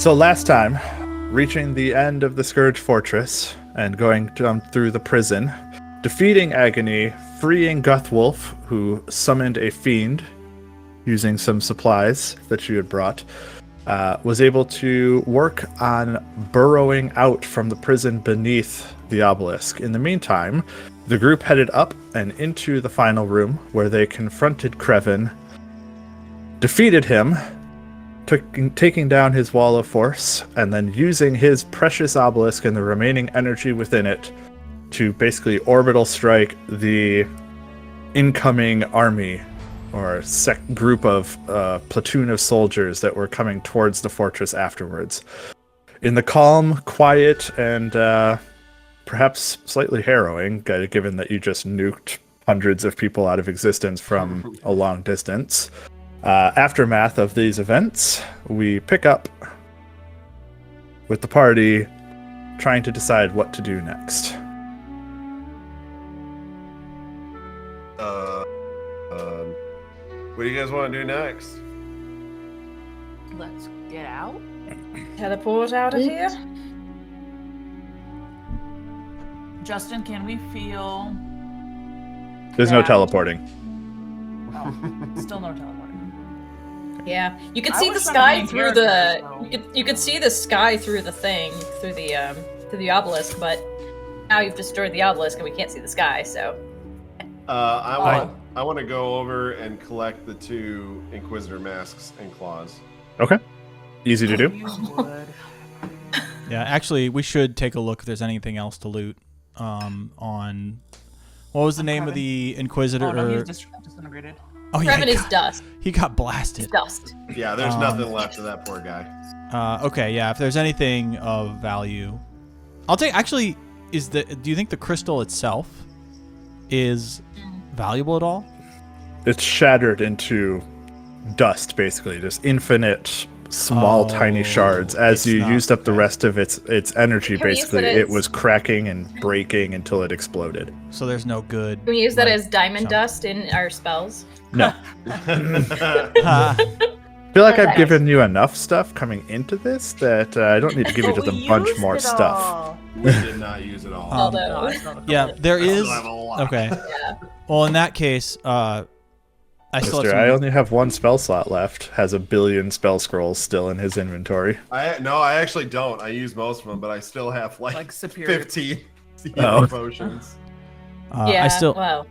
So last time, reaching the end of the Scourge Fortress and going down through the prison, defeating Agony, freeing Guthwulf, who summoned a fiend using some supplies that you had brought, was able to work on burrowing out from the prison beneath the obelisk. In the meantime, the group headed up and into the final room where they confronted Creven, defeated him, taking down his wall of force, and then using his precious obelisk and the remaining energy within it to basically orbital strike the incoming army or group of platoon of soldiers that were coming towards the fortress afterwards. In the calm, quiet, and perhaps slightly harrowing, given that you just nuked hundreds of people out of existence from a long distance, aftermath of these events, we pick up with the party trying to decide what to do next. What do you guys want to do next? Let's get out. Teleport out of here? Justin, can we feel... There's no teleporting. Oh, still no teleporting. Yeah. You could I see the was sky trying to through be the... characters, You could see the sky through the thing, through the obelisk, but now you've destroyed the obelisk and we can't see the sky, so... I want to go over and collect the 2 Inquisitor masks and claws. Okay. Easy to do. You would. Yeah, actually, we should take a look if there's anything else to loot. On what was the name of the Inquisitor? Oh, no, he's disintegrated. Oh, yeah, Creven is dust. he got blasted. It's dust. Yeah, there's nothing left of that poor guy. Okay, yeah. If there's anything of value, I'll take. Actually, do you think the crystal itself is valuable at all? It's shattered into dust, basically, just infinite small tiny shards. As you used up the rest of its energy, basically it was cracking and breaking until it exploded. So there's no good. Can we use that as diamond dust in our spells? No. I feel like I've given you enough stuff coming into this that I don't need to give you just a bunch more stuff. We did not use it all. Although, Yeah, there is. still have a lot. Okay. yeah. Well, in that case, I still have I only have 1 spell slot left. Has 1 billion spell scrolls still in his inventory. I actually don't. I use most of them, but I still have like superior. 15 Oh. potions. Yeah, I still. well,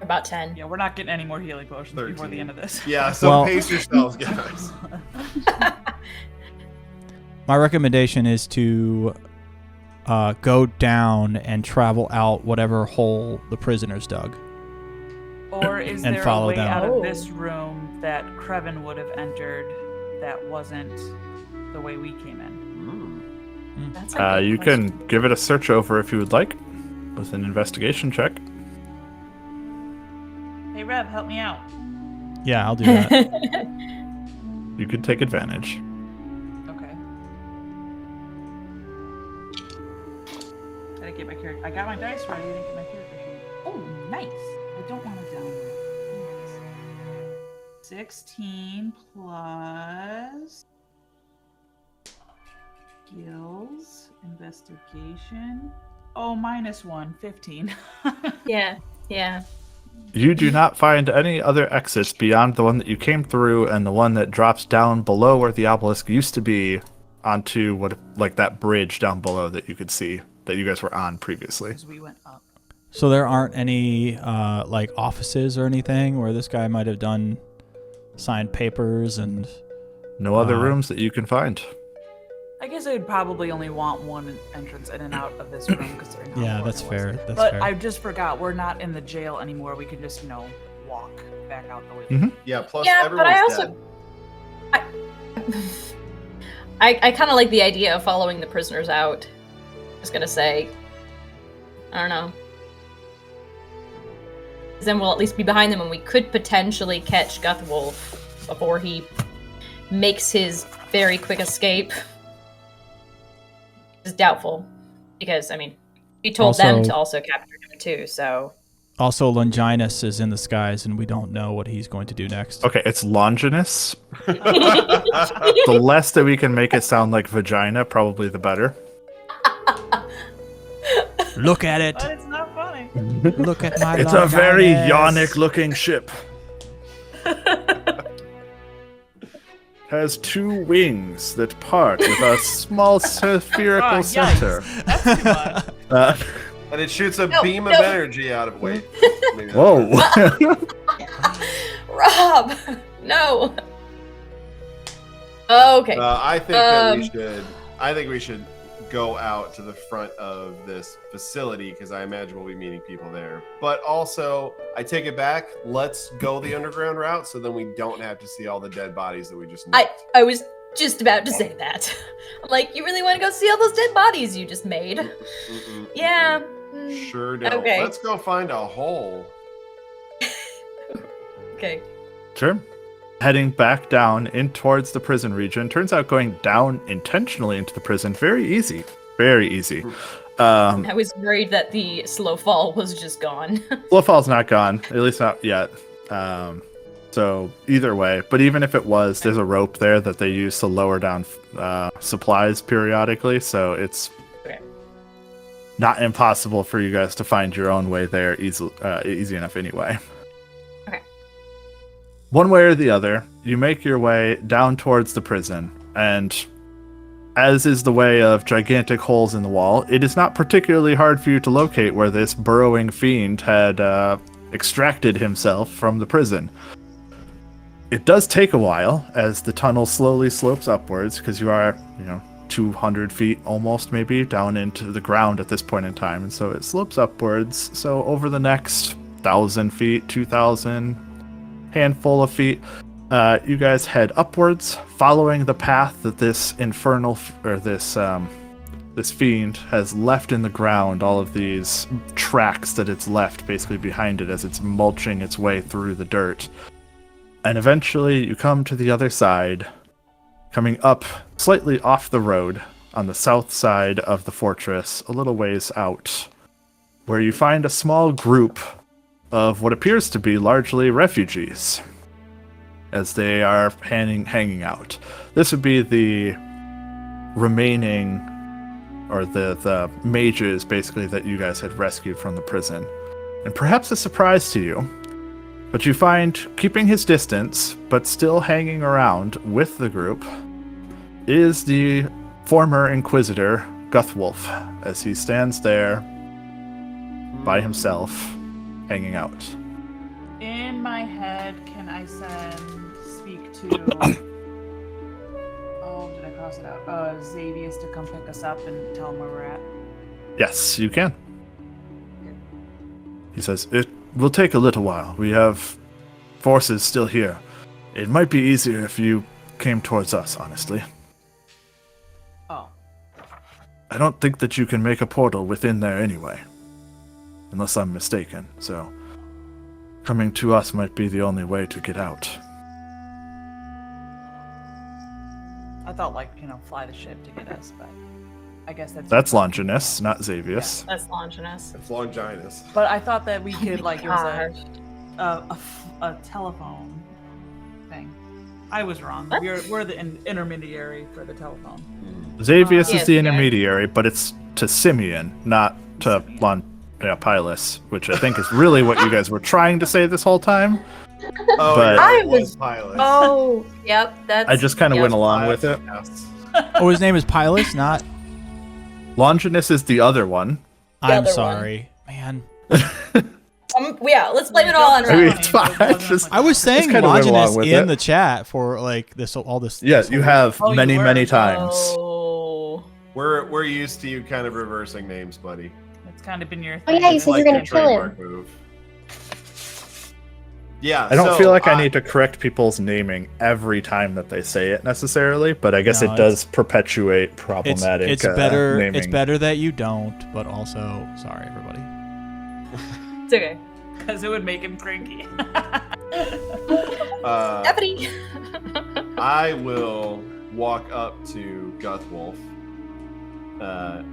about 10. Yeah, we're not getting any more healing potions before 13. the end of this. Yeah, so Well- pace yourselves, guys. My recommendation is to go down and travel out whatever hole the prisoners dug. Or is And there a follow way them. out Oh. of this room that Creven would have entered that wasn't the way we came in? That's a good You question. can give it a search over if you would like, with an investigation check. Hey, Rev, help me out. Yeah, I'll do that. You could take advantage. Okay. I didn't get my character. I got my dice ready. I didn't get my character sheet. Oh, nice. I don't want to download. 16 plus skills, investigation. Oh, -1, 15. Yeah, yeah. You do not find any other exits beyond the one that you came through and the one that drops down below where the obelisk used to be onto that bridge down below that you could see that you guys were on previously. Because we went up. So there aren't any like offices or anything where this guy might have done signed papers and No other rooms that you can find. I guess I'd probably only want one entrance in and out of this room because they're not. yeah, that's fair. That's But fair. I just forgot we're not in the jail anymore. We can just, walk back out the way. Mhm. Yeah, plus Yeah, but everyone's I also... dead. I kind of like the idea of following the prisoners out. Just gonna say, I don't know. 'Cause then we'll at least be behind them, and we could potentially catch Guthwulf before he makes his very quick escape. It's doubtful, because he told them Also- to also capture him too. So Also, Longinus is in the skies, and we don't know what he's going to do next. Okay, it's Longinus. The less that we can make it sound like vagina, probably the better. Look at it. But it's not funny. Look at my It's a very Longinus. yonic-looking ship. Has 2 wings that part with a small spherical Oh, center. yikes. That's too much. And it shoots a No, beam of no. energy out of wait. Maybe that's Whoa. Rob, no. Okay. I think that we should. I think we should go out to the front of this facility because I imagine we'll be meeting people there. But also, I take it back. Let's go the underground route so then we don't have to see all the dead bodies that we just met. I was just about to say that. I'm like, you really want to go see all those dead bodies you just made? Mm-mm. Yeah. Sure don't. Okay. Let's go find a hole. Okay. Sure. Heading back down in towards the prison region. Turns out going down intentionally into the prison, very easy. Very easy. I was worried that the slow fall was just gone. Blowfall's not gone, at least not yet. So either way, but even if it was, there's a rope there that they use to lower down supplies periodically, so it's Okay. not impossible for you guys to find your own way there easy enough anyway. Okay. One way or the other, you make your way down towards the prison, and as is the way of gigantic holes in the wall, it is not particularly hard for you to locate where this burrowing fiend had extracted himself from the prison. It does take a while as the tunnel slowly slopes upwards because you are, 200 feet almost maybe down into the ground at this point in time. And so it slopes upwards. So over the next 1,000 feet, 2,000, handful of feet, you guys head upwards, following the path that this this fiend has left in the ground, all of these tracks that it's left basically behind it as it's mulching its way through the dirt. And eventually you come to the other side, coming up slightly off the road on the south side of the fortress, a little ways out, where you find a small group of what appears to be largely refugees, as they are hanging out. This would be the remaining, or the mages, basically, that you guys had rescued from the prison. And perhaps a surprise to you, but you find, keeping his distance, but still hanging around with the group, is the former Inquisitor, Guthwulf, as he stands there by himself, hanging out. In my head, can I speak to... Oh, did I cross it out? Xavius to come pick us up and tell him where we're at? Yes, you can. He says, "It will take a little while. We have forces still here. It might be easier if you came towards us, honestly. Oh. I don't think that you can make a portal within there anyway. Unless I'm mistaken, so coming to us might be the only way to get out." I thought, fly the ship to get us, but I guess That's Longinus, not Xavius. That's Longinus. It's Longinus. But I thought that we could, it was Gosh. a telephone thing. I was wrong. What? We're the intermediary for the telephone. Xavius Yes, is the yeah. intermediary, but it's to Simeon, not to Pilus, which I think is really what you guys were trying to say this whole time. Oh, But- yeah, it I was- was Pilot. Oh, yep. That's. I just kind of yep. went along with it. Yes. Oh, his name is Pilus, not. Longinus is the other one. I'm other sorry, man. Yeah, let's blame it all on I mean, Ryan. it's fine. It's just- I was saying kinda went along Longinus with in it. the chat for all this. Yes, you have Oh, you many, were? many times. Oh. We're used to you kind of reversing names, buddy. It's kind of been your Oh, thing. yeah, you It's said you're like gonna a kill him. trademark move. Yeah, I don't so feel like I need to correct people's naming every time that they say it necessarily, but I guess No, it does perpetuate It's problematic better. naming. It's better that you don't. But also, sorry, everybody. It's okay. Because it would make him cranky. Stephanie. I will walk up to Guthwulf,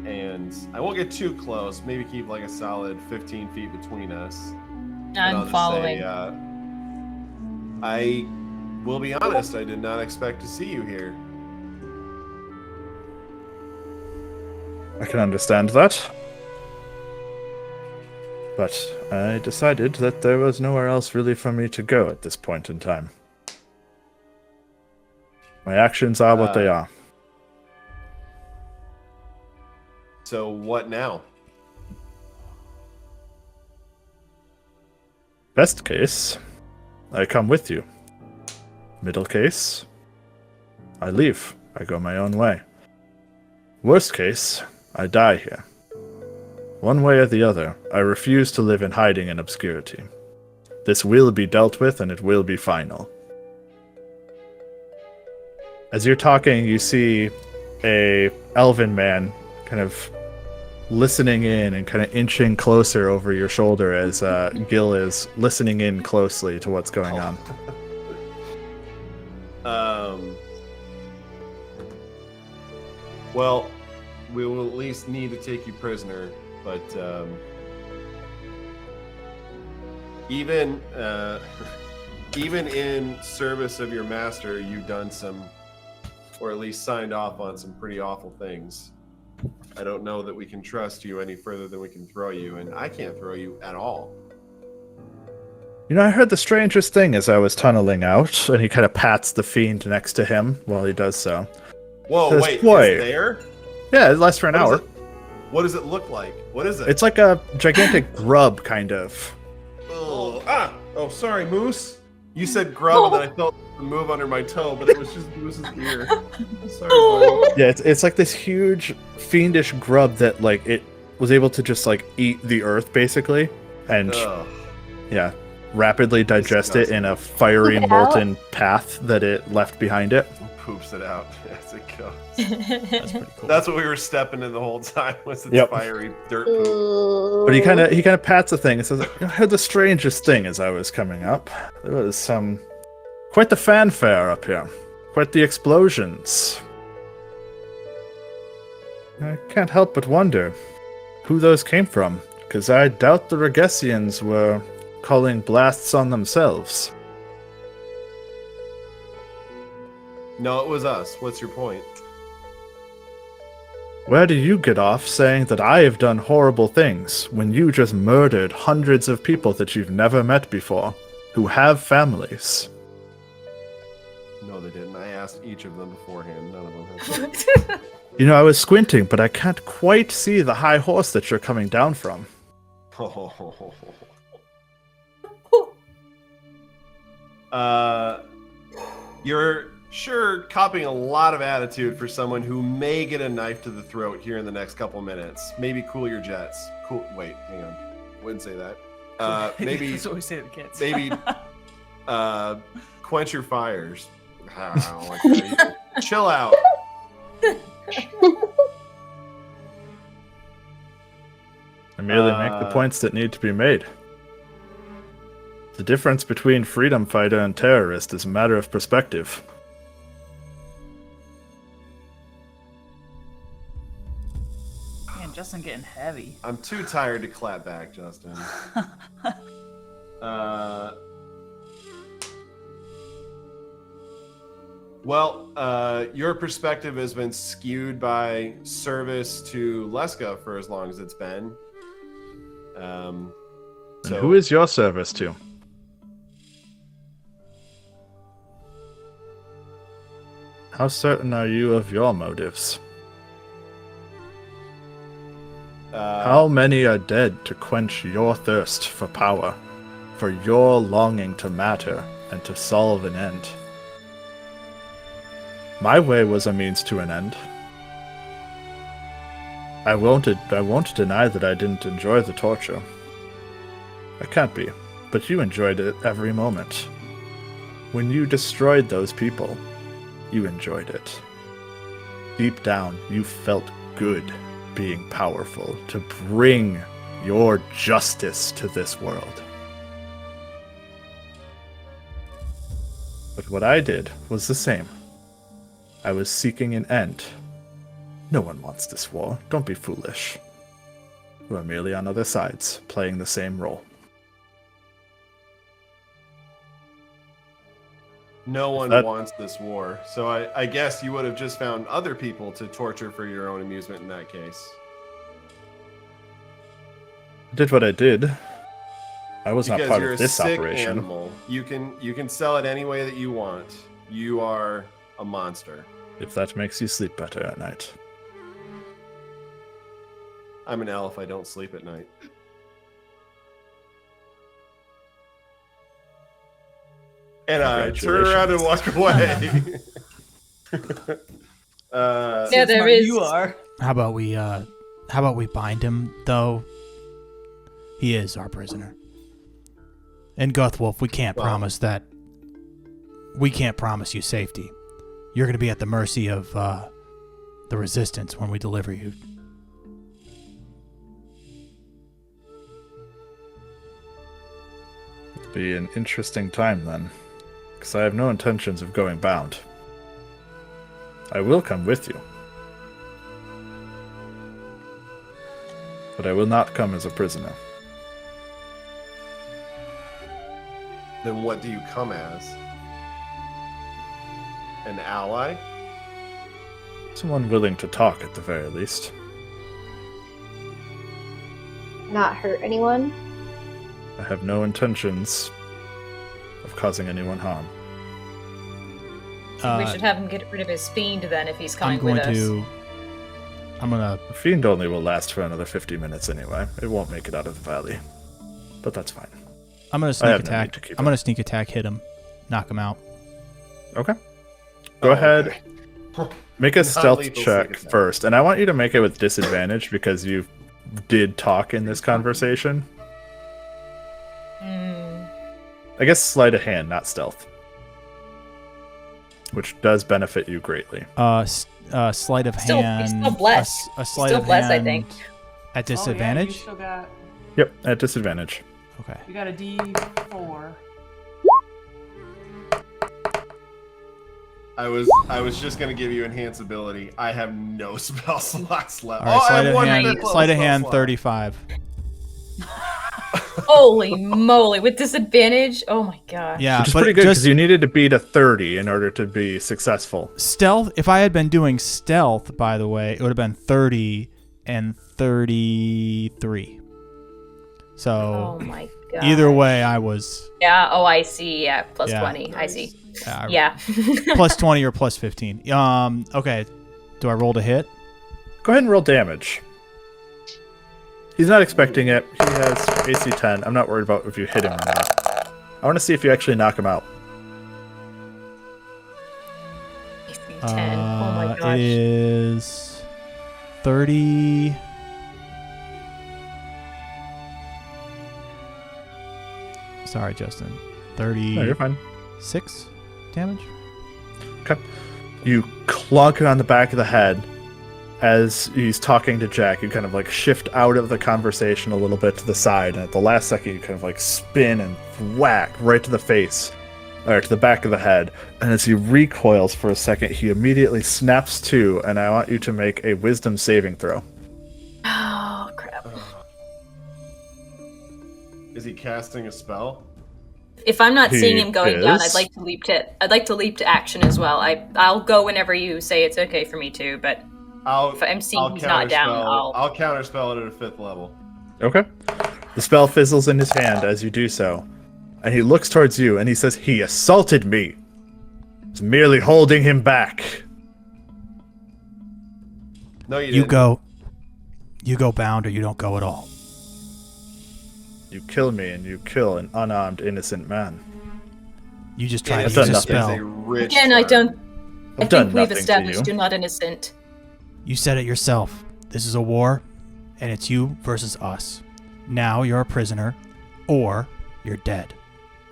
and I won't get too close. Maybe keep like a solid 15 feet between us. And I'll I'm just following. say, I will be honest, I did not expect to see you here. I can understand that. But I decided that there was nowhere else really for me to go at this point in time. My actions are what they are. So what now? Best case, I come with you. Middle case, I leave. I go my own way. Worst case, I die here. One way or the other, I refuse to live in hiding and obscurity. This will be dealt with, and it will be final. As you're talking, you see a elven man kind of listening in and kind of inching closer over your shoulder as Gil is listening in closely to what's going on. Well, we will at least need to take you prisoner, but even in service of your master, you've done some, or at least signed off on some pretty awful things. I don't know that we can trust you any further than we can throw you, and I can't throw you at all. You know, I heard the strangest thing as I was tunneling out, and he kind of pats the fiend next to him while he does so. Whoa, Says, wait, "Boy." it's there? Yeah, it lasts for an hour. What does it look like? What is it? It's like a gigantic grub, kind of. Oh, sorry, Moose. You said grub, and then I felt the move under my toe, but it was just Moose's ear. Sorry, buddy. Yeah, it's like this huge, fiendish grub that, like, it was able to just, like, eat the earth, basically. And, Ugh. yeah, rapidly digest it in a fiery, molten path that it left behind it. Poops it out as it goes. That's pretty cool. That's what we were stepping in the whole time, was its Yep. fiery dirt poop. But he kind of pats the thing and says, "I heard the strangest thing as I was coming up. There was quite the fanfare up here, quite the explosions. I can't help but wonder who those came from, because I doubt the Regessians were calling blasts on themselves." No, it was us. What's your point? Where do you get off saying that I have done horrible things when you just murdered hundreds of people that you've never met before, who have families? No, they didn't. I asked each of them beforehand. None of them had. You know, I was squinting, but I can't quite see the high horse that you're coming down from. You're sure copying a lot of attitude for someone who may get a knife to the throat here in the next couple minutes. Maybe cool your jets. Cool. Wait, hang on. Wouldn't say that. Maybe. That's what we say to the kids. Maybe. Quench your fires. I don't like that either. Chill out. I merely make the points that need to be made. The difference between freedom fighter and terrorist is a matter of perspective. Man, Justin getting heavy. I'm too tired to clap back, Justin. Well, your perspective has been skewed by service to Leska for as long as it's been. And who is your service to? How certain are you of your motives? How many are dead to quench your thirst for power, for your longing to matter and to solve an end? My way was a means to an end. I won't deny that I didn't enjoy the torture. I can't be, but you enjoyed it every moment. When you destroyed those people, you enjoyed it. Deep down, you felt good being powerful to bring your justice to this world. But what I did was the same. I was seeking an end. No one wants this war. Don't be foolish. We're merely on other sides, playing the same role. No one That- wants this war. So I guess you would have just found other people to torture for your own amusement in that case. I did what I did. I was not Because part you're of a this sick operation. animal. You can sell it any way that you want. You are a monster. If that makes you sleep better at night. I'm an elf. I don't sleep at night. And I turn around and walk away. Yeah, That's there smart is. You are. How about we bind him though? He is our prisoner. And Guthwulf, we can't promise that. We can't promise you safety. You're going to be at the mercy of the resistance when we deliver you. It'll be an interesting time then, because I have no intentions of going bound. I will come with you, but I will not come as a prisoner. Then what do you come as? An ally? Someone willing to talk at the very least. Not hurt anyone? I have no intentions of causing anyone harm. We should have him get rid of his fiend then if he's coming I'm going with us. I'm gonna. The fiend only will last for another 50 minutes anyway. It won't make it out of the valley, but that's fine. I'm gonna I sneak have no need attack. to keep I'm it. gonna sneak attack, hit him, knock him out. Okay. Go ahead. Make a stealth lethal check sneak attack. first, and I want you to make it with disadvantage because you did talk in this conversation. I guess sleight of hand, not stealth, which does benefit you greatly. Sleight of Still- hand. still bless. A sleight Still of bless, I hand think. At Oh, yeah, disadvantage. you still got. Yep, at disadvantage. Okay. You got a D4. I was just gonna give you enhance ability. I have no spell slots left. All right. I Sleight have of one hand. spell Sleight of hand. slot. 35. Holy moly, with disadvantage? Oh my god. Yeah, Which is but pretty good because just you needed to beat a 30 in order to be successful. stealth. If I had been doing stealth, by the way, it would have been 30 and 33. So Oh my god. either way, I was Yeah, oh I see. Yeah, plus Yeah. 20. I see. uh, Yeah. plus 20 or plus 15. Okay. Do I roll to hit? Go ahead and roll damage. He's not expecting it. He has AC 10. I'm not worried about if you hit him or not. I want to see if you actually knock him out. 10. Oh my It gosh. is 30. Sorry, Justin. No, you're 36 fine. damage? Okay. You clunk it on the back of the head as he's talking to Jack. You kind of like shift out of the conversation a little bit to the side, and at the last second, you kind of like spin and whack right to the face, or to the back of the head. And as he recoils for a second, he immediately snaps to, and I want you to make a wisdom saving throw. Oh crap. Is he casting a spell? If I'm not He seeing him going down, is. I'd like to leap to action as well. I'll go whenever you say it's okay for me to, but if I'm seeing he's not down, I'll counterspell it at a 5th level. Okay. The spell fizzles in his hand as you do so, and he looks towards you and he says, "He assaulted me. I was merely holding him back." No, you You didn't. go bound or you don't go at all. You kill me and you kill an unarmed innocent man. You just try to I've use done a nothing. It's a spell. rich again, I turn. don't. I've I done think we've nothing to established you. you're not innocent. You said it yourself. This is a war, and it's you versus us. Now you're a prisoner, or you're dead.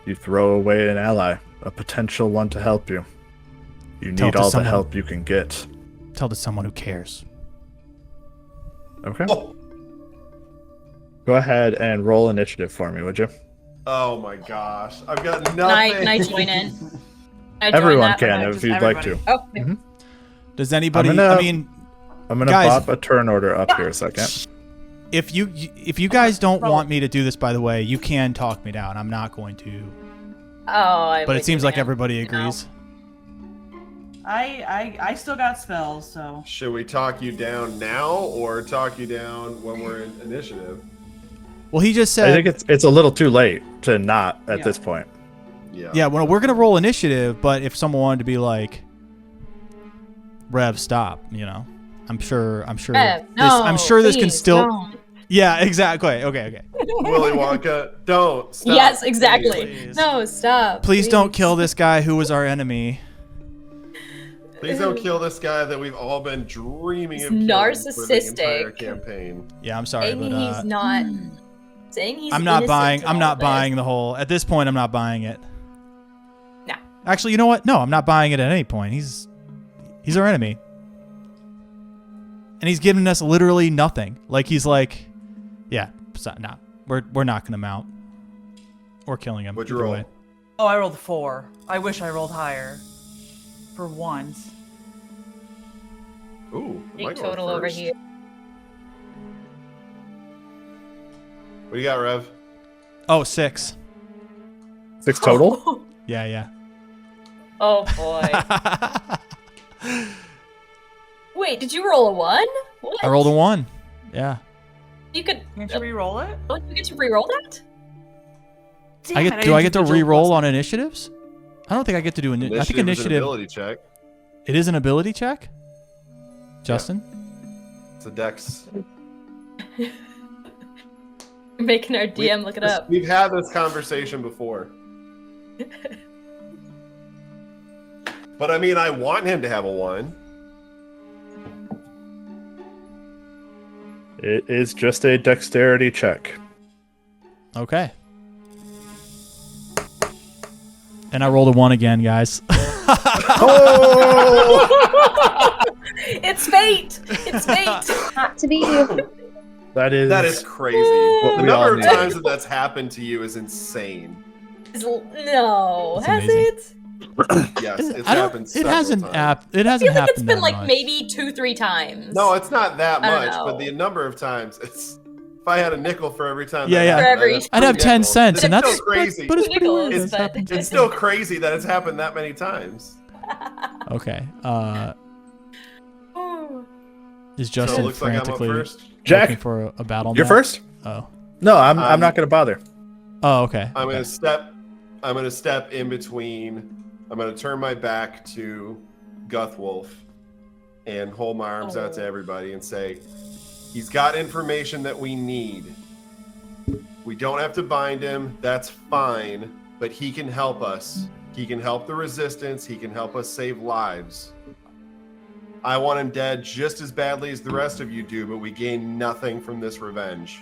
You throw away an ally, a potential one to help you. You Tell it need to all someone. the help you can get. Tell to someone who cares. Okay. Oh. Go ahead and roll initiative for me, would you? Oh my gosh, I've got nothing. Can I join in? Can I join Everyone that? can Okay, if just you'd like everybody. to. Oh, okay. Does anybody? I'm gonna- I mean, I'm gonna Guys- pop a turn order up here a second. if you guys don't want me to do this, by the way, you can talk me down. I'm not going to But it seems like everybody agrees. I still got spells, so. Should we talk you down now or talk you down when we're in initiative? Well, he just said. I think it's a little too late to not at this point. Yeah, well, we're gonna roll initiative, but if someone wanted to be like, Rev, stop, you know, I'm sure. Rev, no, I'm sure this can please, still. don't. Yeah, exactly. Okay. Willy Wonka, don't stop. Yes, exactly. Please. No, stop. Please don't kill this guy who was our enemy. Please don't kill this guy that we've all been dreaming of He's killing for the narcissistic. entire campaign. Yeah, I'm sorry, Saying but he's not. Saying he's. I'm not innocent buying. in I'm all not this. buying the whole. At this point, I'm not buying it. Nah. Actually, you know what? No, I'm not buying it at any point. He's our enemy, and he's giving us literally nothing. Like he's like, yeah, no, we're knocking him out or killing him. What'd you either roll? way. Oh, I rolled 4. I wish I rolled higher. For once. Ooh, am I Big going total over first? here. What do you got, Rev? Oh, 6. 6 total? Yeah. Oh boy. Wait, did you roll a 1? What? I rolled a 1. Yeah. You could. Can't you re-roll it? Don't you get to re-roll that? Do I get to re-roll on initiatives? I don't think I get to do I think is an initiative. ability check. It is an ability check. Justin. It's a dex. You're making our DM look it up. We've had this conversation before. But I mean, I want him to have a 1. It is just a dexterity check. Okay. And I rolled a 1 again, guys. It's fate. It's fate. Not to be you. That is crazy. what The we all number of need. times that's happened to you is insane. No, That's has amazing. it? Yes, it's I don't. happened It several hasn't. times. It I hasn't feel like happened it's been that like much. maybe 2-3 times. No, it's not that I don't much, know. but the number of times, it's... If I had a nickel for every time Yeah, that yeah. happened, For every- I'd have 10 nickels. cents, It's and that's still crazy. But it's pretty Nickels, weird. It's but- happened. It's still crazy that it's happened that many times. Okay. Oh. Is So it Justin looks like I'm up frantically first. Jack, looking for a battle? you're map? first? Oh. No, I'm not going to bother. Oh, okay. I'm okay. gonna step in between. I'm gonna turn my back to Guthwulf and hold my arms out to everybody and say, he's got information that we need. We don't have to bind him, that's fine, but he can help us. He can help the resistance, he can help us save lives. I want him dead just as badly as the rest of you do, but we gain nothing from this revenge.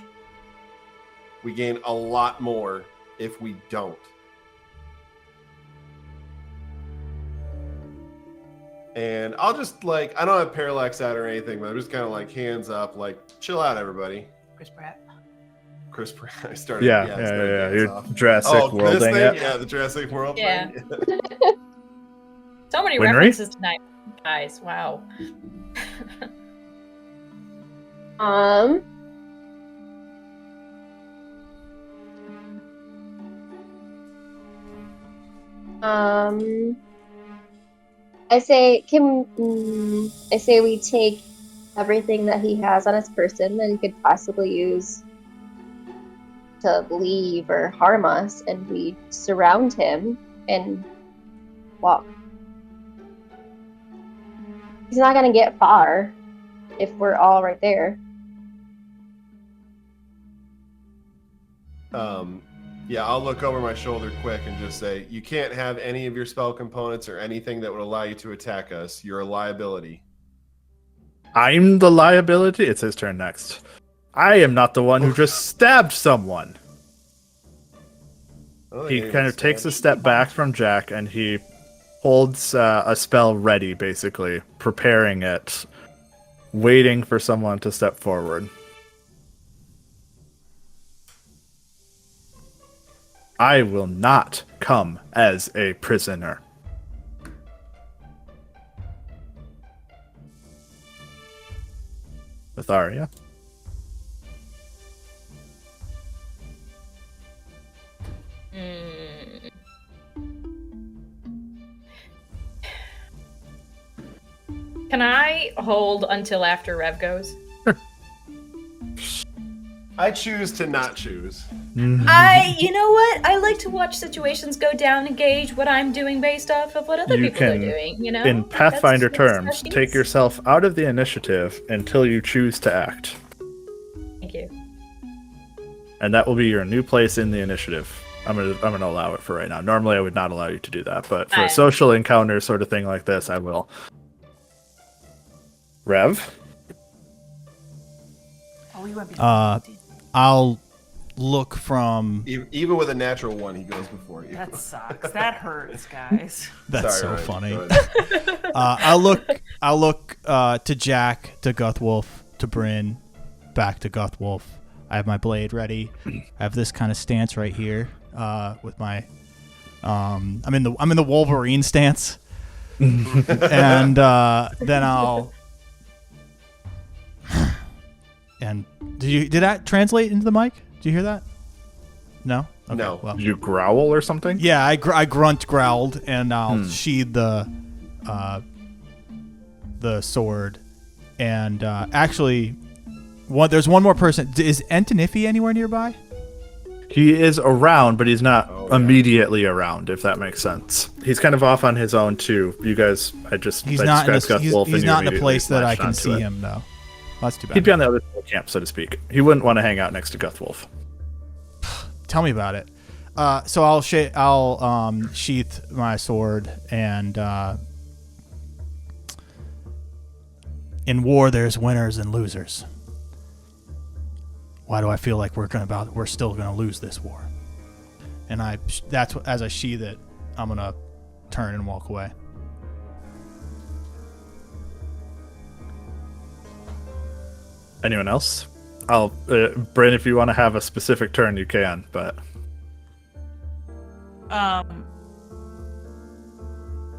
We gain a lot more if we don't. And I'll just I don't have parallax out or anything, but I'm just kind of hands up, chill out, everybody. Chris Pratt. Chris Pratt. I started. Yeah. I started hands You're off. Jurassic This Worlding thing? it. Yeah, the Jurassic World Yeah. thing. So many Winry? references tonight, guys. Wow. I say we take everything that he has on his person that he could possibly use to leave or harm us, and we surround him and walk. He's not gonna get far if we're all right there. Yeah, I'll look over my shoulder quick and just say, you can't have any of your spell components or anything that would allow you to attack us. You're a liability. I'm the liability? It's his turn next. I am not the one who just stabbed someone. I don't think He anyone kind of takes a stabbed step back from Jack and he holds a spell ready, basically, preparing it, waiting for someone to step forward. I will not come as a prisoner. Myetharia. Can I hold until after Rev goes? I choose to not choose. You know what? I like to watch situations go down and gauge what I'm doing based off of what other You people are can, doing, you know? in Pathfinder That's terms, expertise. take yourself out of the initiative until you choose to act. Thank you. And that will be your new place in the initiative. I'm gonna allow it for right now. Normally I would not allow you to do that, but for a social encounter sort of thing like this, I will. Rev? Oh, we went I'll look from. Even with a natural 1, he goes before you. That sucks. That hurts, guys. That's Sorry, so Ryan, funny. go I'll look to Jack, to Guthwulf, to Bryn, back to Guthwulf. I have my blade ready. I have this kind of stance right here, with my. I'm in the Wolverine stance, and then I'll. And did that translate into the mic? Did you hear that? No. Okay, No. Well, Did you growl or something? yeah, I growled, and I'll sheathe the sword, and actually, there's one more person. Is Antonifi anywhere nearby? He is around, but he's not Oh, yeah. immediately around, if that makes sense. He's kind of off on his own too. You guys, He's not in described Guthwulf and he's you not in a immediately place that I latched can onto see it. him though. That's too bad. He'd be on the other side of the camp, so to speak. He wouldn't want to hang out next to Guthwulf. Tell me about it. So I'll sheath my sword, and in war there's winners and losers. Why do I feel like we're still gonna lose this war? And as I sheath it, I'm gonna turn and walk away. Anyone else? Bryn, if you want to have a specific turn, you can, but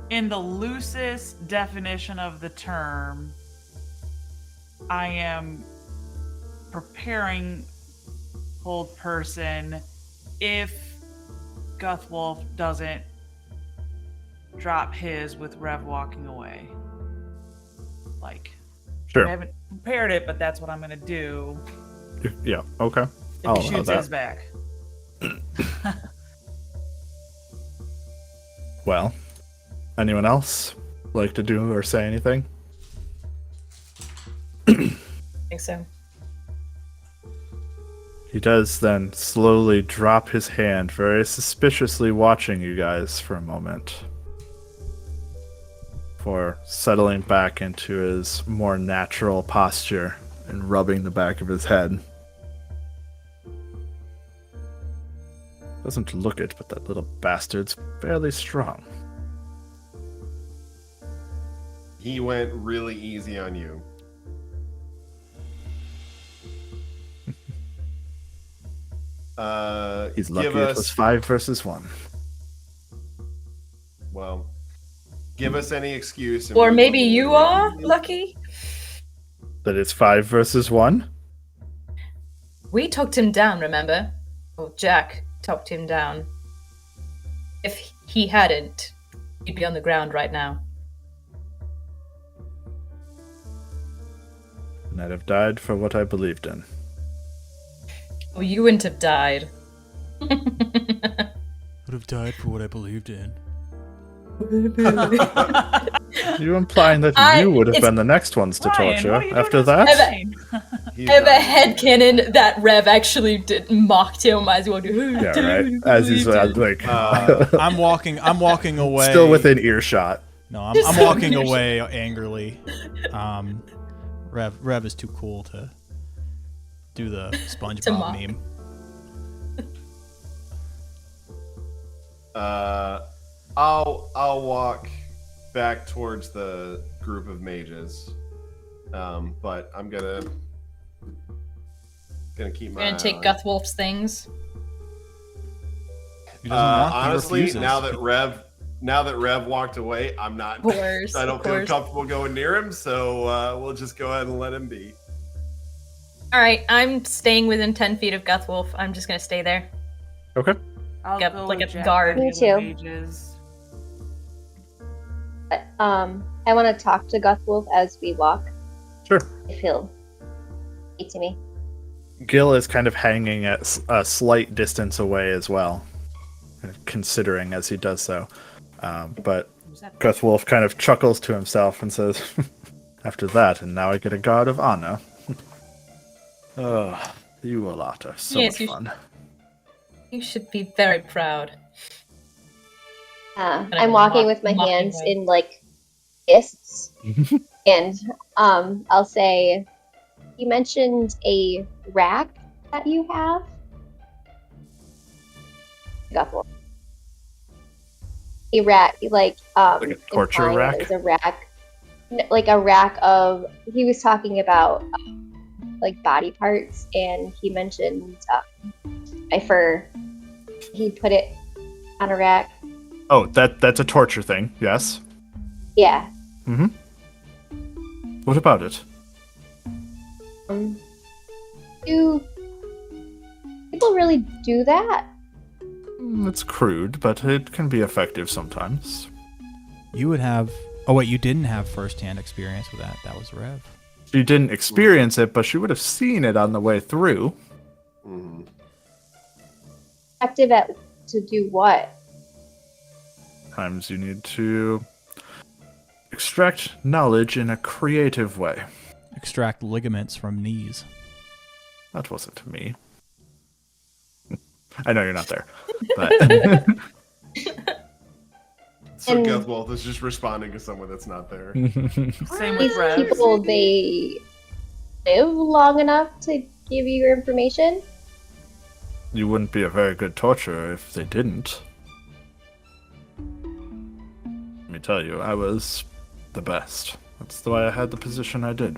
In the loosest definition of the term, I am preparing hold person if Guthwulf doesn't drop his with Rev walking away. Like, sure. I haven't prepared it, but that's what I'm gonna do Yeah, okay. if I'll he allow shoots that. his back. Well, anyone else like to do or say anything? I think so. He does then slowly drop his hand, very suspiciously watching you guys for a moment, before settling back into his more natural posture and rubbing the back of his head. Doesn't look it, but that little bastard's fairly strong. He went really easy on you. He's lucky give it us, was 5 versus 1. Well, give us any excuse. and Or we maybe will- you are lucky? That it's 5 versus 1? We talked him down, remember? Well, Jack talked him down. If he hadn't, he'd be on the ground right now. And I'd have died for what I believed in. Oh, you wouldn't have died. Would have died for what I believed in. You implying that you would have been the next ones to Ryan, torture what are you after doing that? insane? He's I have a not- headcanon that Rev actually mocked him as he walked. Yeah, right. As he's like I'm walking away. still within earshot. No, I'm Just walking so away angrily. Rev is too cool to do the To SpongeBob mock. meme. I'll walk back towards the group of mages, but I'm gonna keep my. We're gonna take eye on it. Guthwulf's things. He doesn't want, he Honestly, refuses. now that Rev walked away, I'm not. Of course, I don't of feel course. comfortable going near him, so we'll just go ahead and let him be. All right, I'm staying within 10 feet of Guthwulf. I'm just gonna stay there. Okay. I'll Yep, go like with a Jack guard. and Me the too. mages. But, I want to talk to Guthwulf as we walk. Sure. If he'll speak to me. Gil is kind of hanging at a slight distance away as well, kind of considering as he does so. But Who's that? Guthwulf kind of chuckles to himself and says, after that, and now I get a guard of honor. Oh, you lot are so Yes, much you fun. You should be very proud. I'm walking with my mocking hands way. in like fists, and I'll say, you mentioned a rack that you have. Guthwulf. A rack, like Like a torture implying that rack? There's a rack, like a rack of. He was talking about like body parts, and he mentioned my fur. He put it on a rack. Oh, that's a torture thing, yes. Yeah. What about it? Do people really do that? It's crude, but it can be effective sometimes. You would have. Oh wait, you didn't have first-hand experience with that. That was Rev. She didn't experience it, but she would have seen it on the way through. Mhm. Effective at to do what? Times you need to extract knowledge in a creative way. Extract ligaments from knees. That wasn't me. I know you're not there, but So And- Guthwulf is just responding to someone that's not there. Same with These Rev. people, they live long enough to give you your information? you wouldn't be a very good torturer if they didn't. Let me tell you, I was the best. That's the way I had the position I did.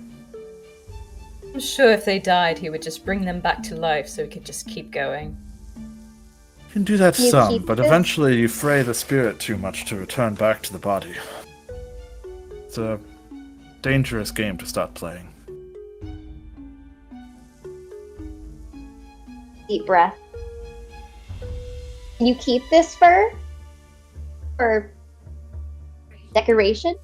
I'm sure if they died, he would just bring them back to life so he could just keep going. You can do that You some, keep but this? eventually you fray the spirit too much to return back to the body. It's a dangerous game to start playing. Deep breath. Can you keep this fur? For decoration?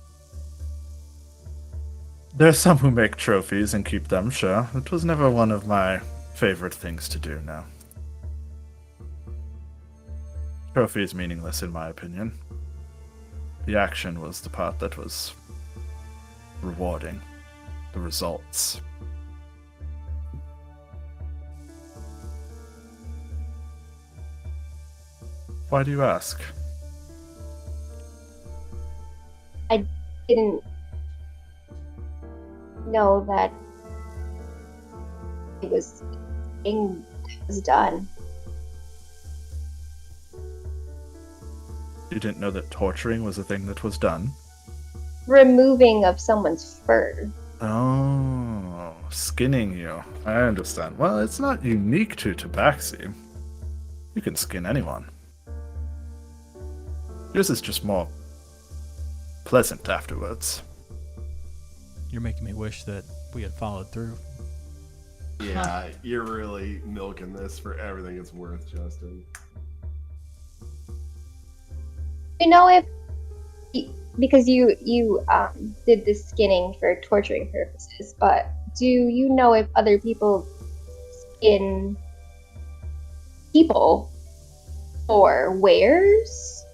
There's some who make trophies and keep them, sure. It was never one of my favorite things to do, no. Trophy is meaningless in my opinion. The action was the part that was rewarding. The results. Why do you ask? Didn't know that it was thing that was done. You didn't know that torturing was a thing that was done? Removing of someone's fur. Oh, skinning you. I understand. Well, it's not unique to Tabaxi. You can skin anyone. Yours is just more pleasant afterwards. You're making me wish that we had followed through. Yeah, you're really milking this for everything it's worth, Justin. You know if because you did the skinning for torturing purposes, but do you know if other people skin people for wares?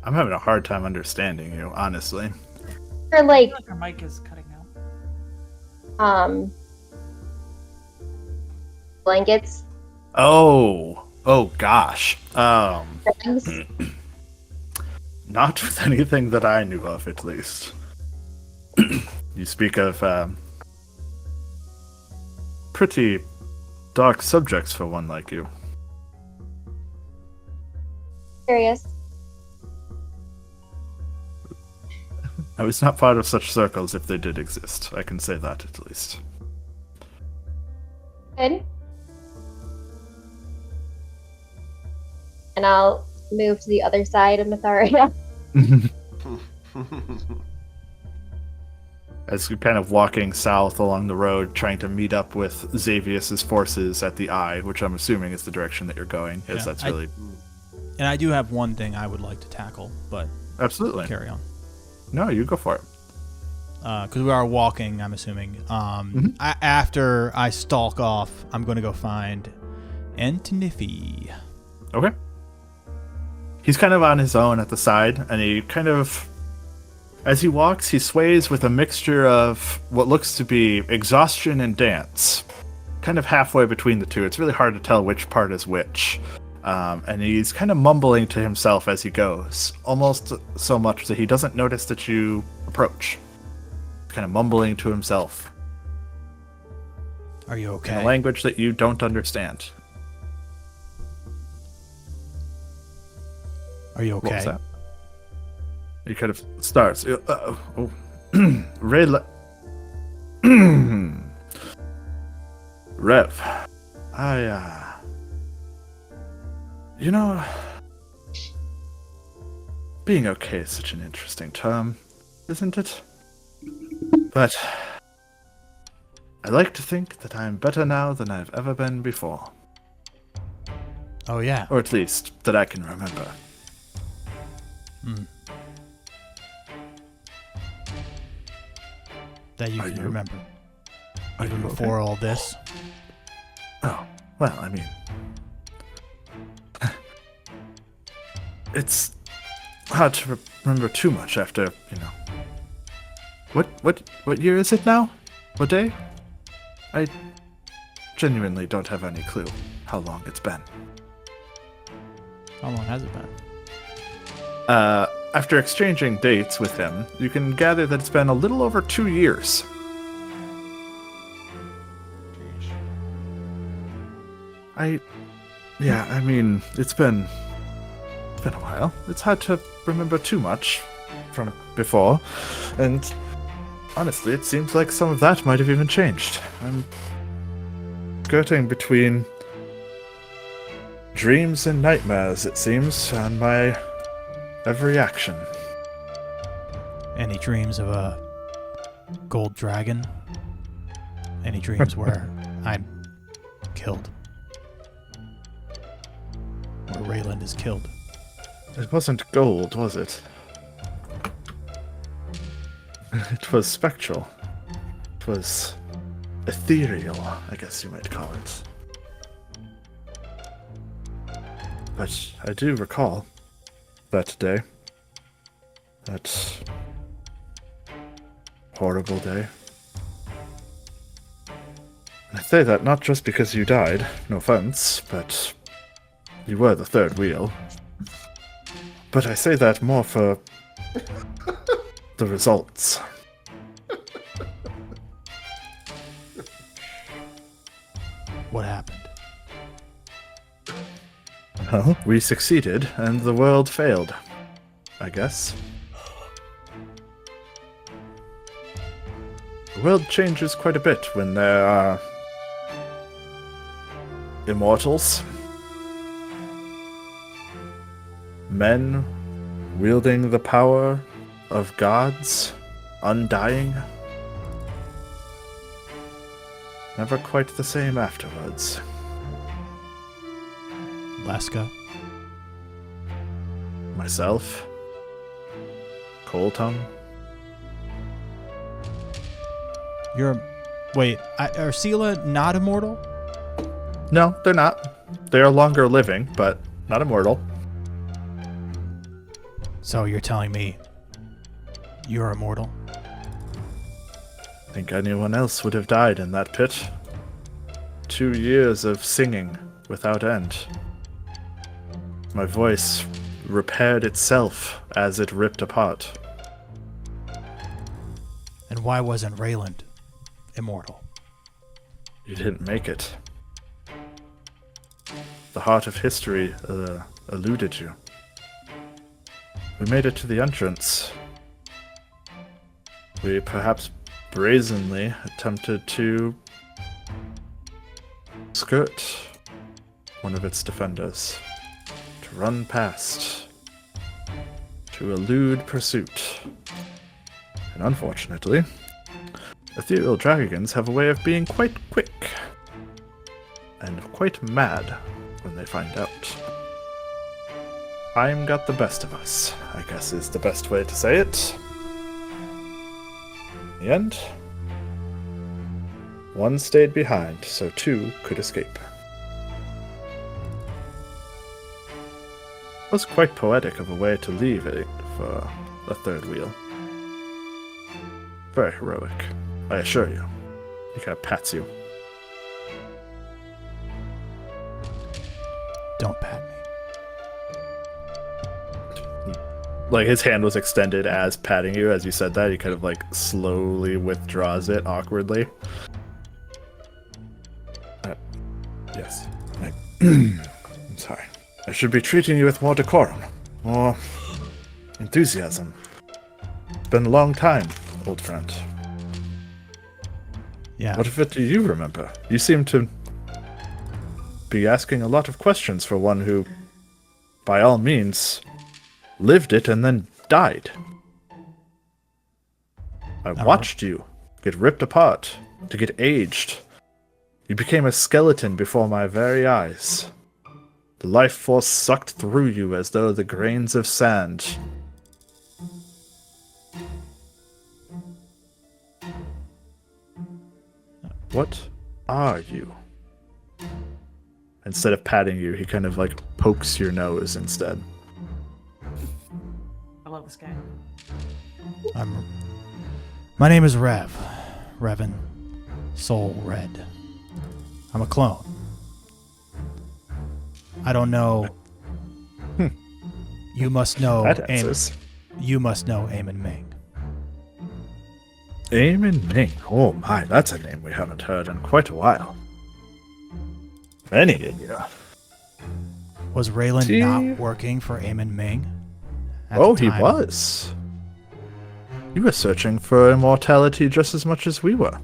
I'm having a hard time understanding you, honestly. Or like I feel like our mic is cutting out. Blankets? Oh gosh. Rugs? Not with anything that I knew of, at least. You speak of pretty dark subjects for one like you. Curious. I was not part of such circles if they did exist. I can say that at least. Good. And I'll move to the other side of Myetharia. As you're kind of walking south along the road, trying to meet up with Xavius's forces at the Eye, which I'm assuming is the direction that you're going, as Yeah, that's I- really And I do have one thing I would like to tackle, but Absolutely. carry on. No, you go for it. Because we are walking, I'm assuming. After I stalk off, I'm going to go find Antonifi. Okay. He's kind of on his own at the side, and he kind of, as he walks, he sways with a mixture of what looks to be exhaustion and dance. Kind of halfway between the two. It's really hard to tell which part is which. And he's kind of mumbling to himself as he goes, almost so much that he doesn't notice that you approach. Kind of mumbling to himself Are you in okay? a language that you don't understand. Are you okay? What was that? He kind of starts. Rev, you know, being okay is such an interesting term, isn't it? But I like to think that I'm better now than I've ever been before. Oh, yeah. Or at least that I can remember. That you Are can you? remember. Are Even you before okay? all this. Oh, well, I mean, it's hard to remember too much after, you know. What year is it now? What day? I genuinely don't have any clue how long it's been. How long has it been? After exchanging dates with him, you can gather that it's been a little over 2 years. I mean, it's been a while. It's hard to remember too much from before, and honestly, it seems like some of that might have even changed. I'm skirting between dreams and nightmares, it seems, on my every action. Any dreams of a gold dragon? Any dreams where I'm killed? Where Rayland is killed? It wasn't gold, was it? It was spectral. It was ethereal, I guess you might call it. But I do recall that day. That horrible day. And I say that not just because you died, no offense, but you were the third wheel. But I say that more for the results. What happened? Well, we succeeded, and the world failed, I guess. The world changes quite a bit when there are immortals. Men wielding the power of gods, undying. Never quite the same afterwards. Leska? Myself. Cold-tongue. Wait, are Sela not immortal? No, they're not. They are longer living, but not immortal. So you're telling me you're immortal? I think anyone else would have died in that pit. 2 years of singing without end. My voice repaired itself as it ripped apart. And why wasn't Rayland immortal? You didn't make it. The heart of history eluded you. We made it to the entrance. We perhaps brazenly attempted to skirt one of its defenders, to run past, to elude pursuit. And unfortunately, ethereal dragons have a way of being quite quick and quite mad when they find out. Time got the best of us, I guess is the best way to say it. In the end, one stayed behind, so two could escape. It was quite poetic of a way to leave it for a third wheel. Very heroic, I assure you. He kind of pats you. Don't pat me. Like, his hand was extended as patting you. As you said that, he kind of, like, slowly withdraws it awkwardly. Yes. I'm sorry. I should be treating you with more decorum. More enthusiasm. It's been a long time, old friend. Yeah. What of it do you remember? You seem to be asking a lot of questions for one who, by all means, lived it and then died. I watched you get ripped apart, to get aged. You became a skeleton before my very eyes. The life force sucked through you as though the grains of sand. What are you? Instead of patting you, he kind of like pokes your nose instead. I love this guy. My name is Revansoul Red. I'm a clone. I don't know. You must know. That answers. You must know Eamon Ming. Eamon Ming. Oh my, that's a name we haven't heard in quite a while. Many a year. Was Raylan See? not working for Eamon Ming? at Oh, the he time? was. You were searching for immortality just as much as we were.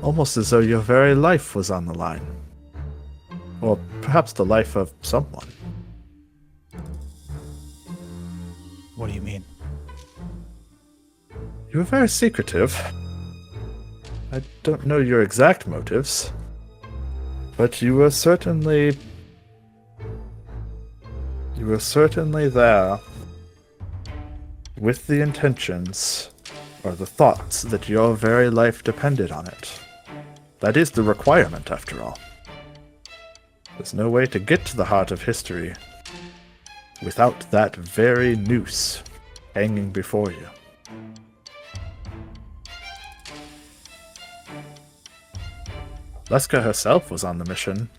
Almost as though your very life was on the line. Or perhaps the life of someone. What do you mean? You were very secretive. I don't know your exact motives. But you were certainly there with the intentions or the thoughts that your very life depended on it. That is the requirement, after all. There's no way to get to the heart of history without that very noose hanging before you. Leska herself was on the mission.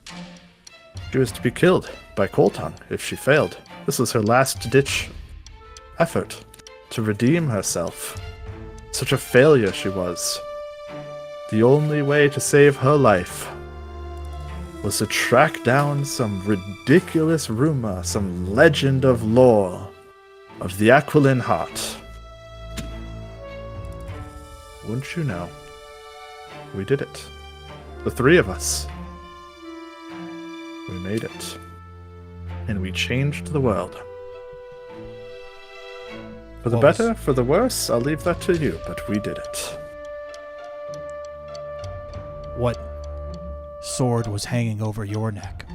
She was to be killed by Coltongue if she failed. This was her last-ditch effort to redeem herself. Such a failure she was. The only way to save her life was to track down some ridiculous rumor, some legend of lore of the Aquiline Heart. Wouldn't you know? We did it. The three of us. We made it. And we changed the world. For the What was- better, for the worse, I'll leave that to you, but we did it. What sword was hanging over your neck?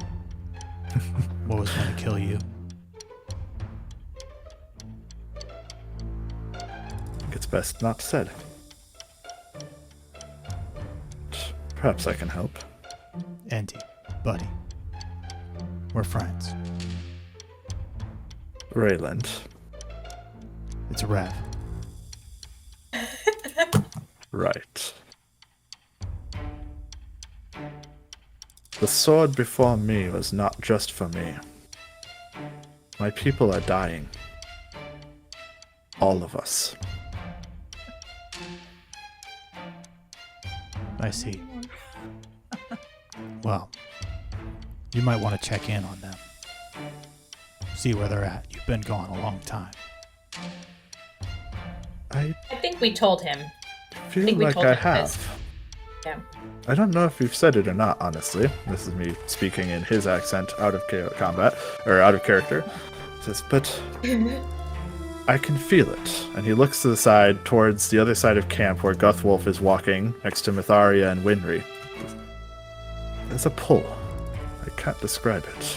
What was going to kill you? I think it's best not said. Perhaps I can help. Auntie, buddy. We're friends. Rayland. It's Rev. Right. The sword before me was not just for me. My people are dying. All of us. I see. Well, you might want to check in on them. See where they're at. You've been gone a long time. I I think we told him. feel think we like told I him this. have. Yeah. I don't know if you've said it or not, honestly. This is me speaking in his accent out of combat, or out of character. He says, but I can feel it. And he looks to the side, towards the other side of camp, where Guthwulf is walking next to Myetharia and Winry. There's a pull. I can't describe it.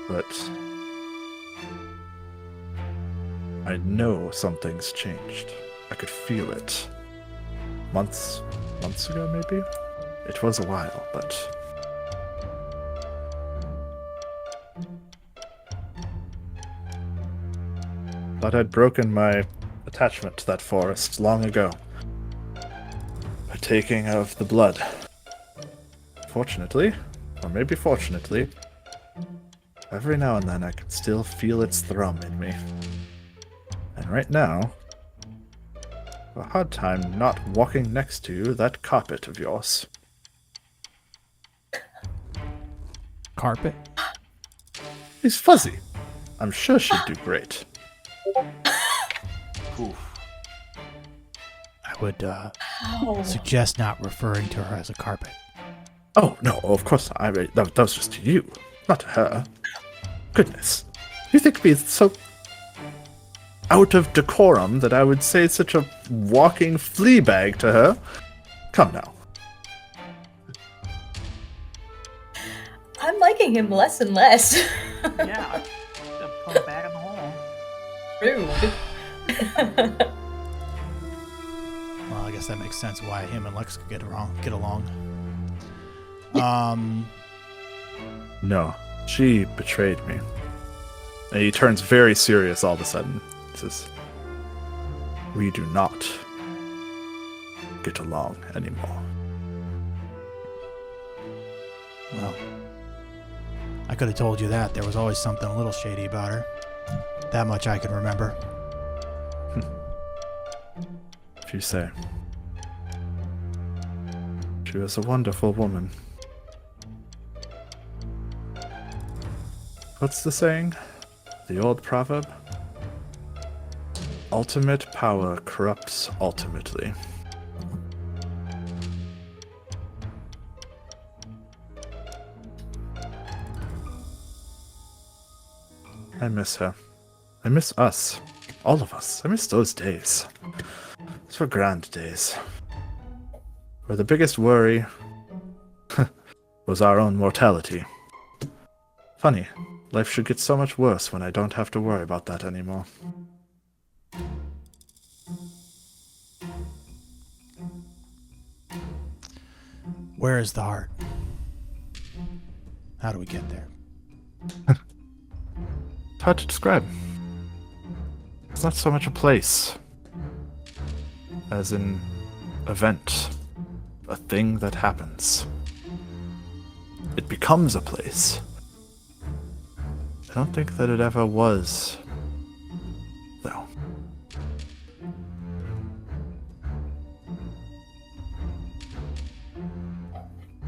but I know something's changed. I could feel it. Months ago, maybe? It was a while, but... Thought I'd broken my attachment to that forest long ago. By taking of the blood. Fortunately, or maybe fortunately, every now and then I can still feel its thrum in me. And right now, a hard time not walking next to that carpet of yours. Carpet? He's fuzzy. I'm sure she'd do great. Oof. I would suggest not referring to her as a carpet. Oh, no, of course not. That was just to you, not to her. Goodness. You think me so out of decorum that I would say such a walking flea bag to her? Come now. I'm liking him less and less. Yeah. Put him back in the hole. Rude. Well, I guess that makes sense why him and Lex could get along. No, she betrayed me. And he turns very serious all of a sudden. He says, we do not get along anymore. Well, I could have told you that. There was always something a little shady about her. That much I can remember. If you say. She was a wonderful woman. What's the saying? The old proverb? Ultimate power corrupts ultimately. I miss her. I miss us. All of us. I miss those days. Those were grand days. Where the biggest worry was our own mortality. Funny. Life should get so much worse when I don't have to worry about that anymore. Where is the heart? How do we get there? It's hard to describe. It's not so much a place as an event, a thing that happens. It becomes a place. I don't think that it ever was, though.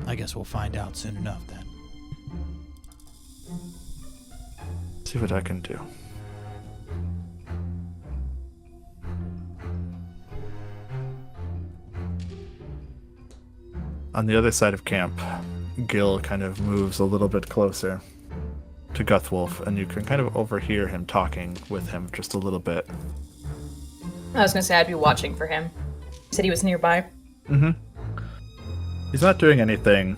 I guess we'll find out soon enough then. See what I can do. On the other side of camp, Gil kind of moves a little bit closer to Guthwulf, and you can kind of overhear him talking with him just a little bit. I was gonna say I'd be watching for him. He said he was nearby. Mm-hmm. He's not doing anything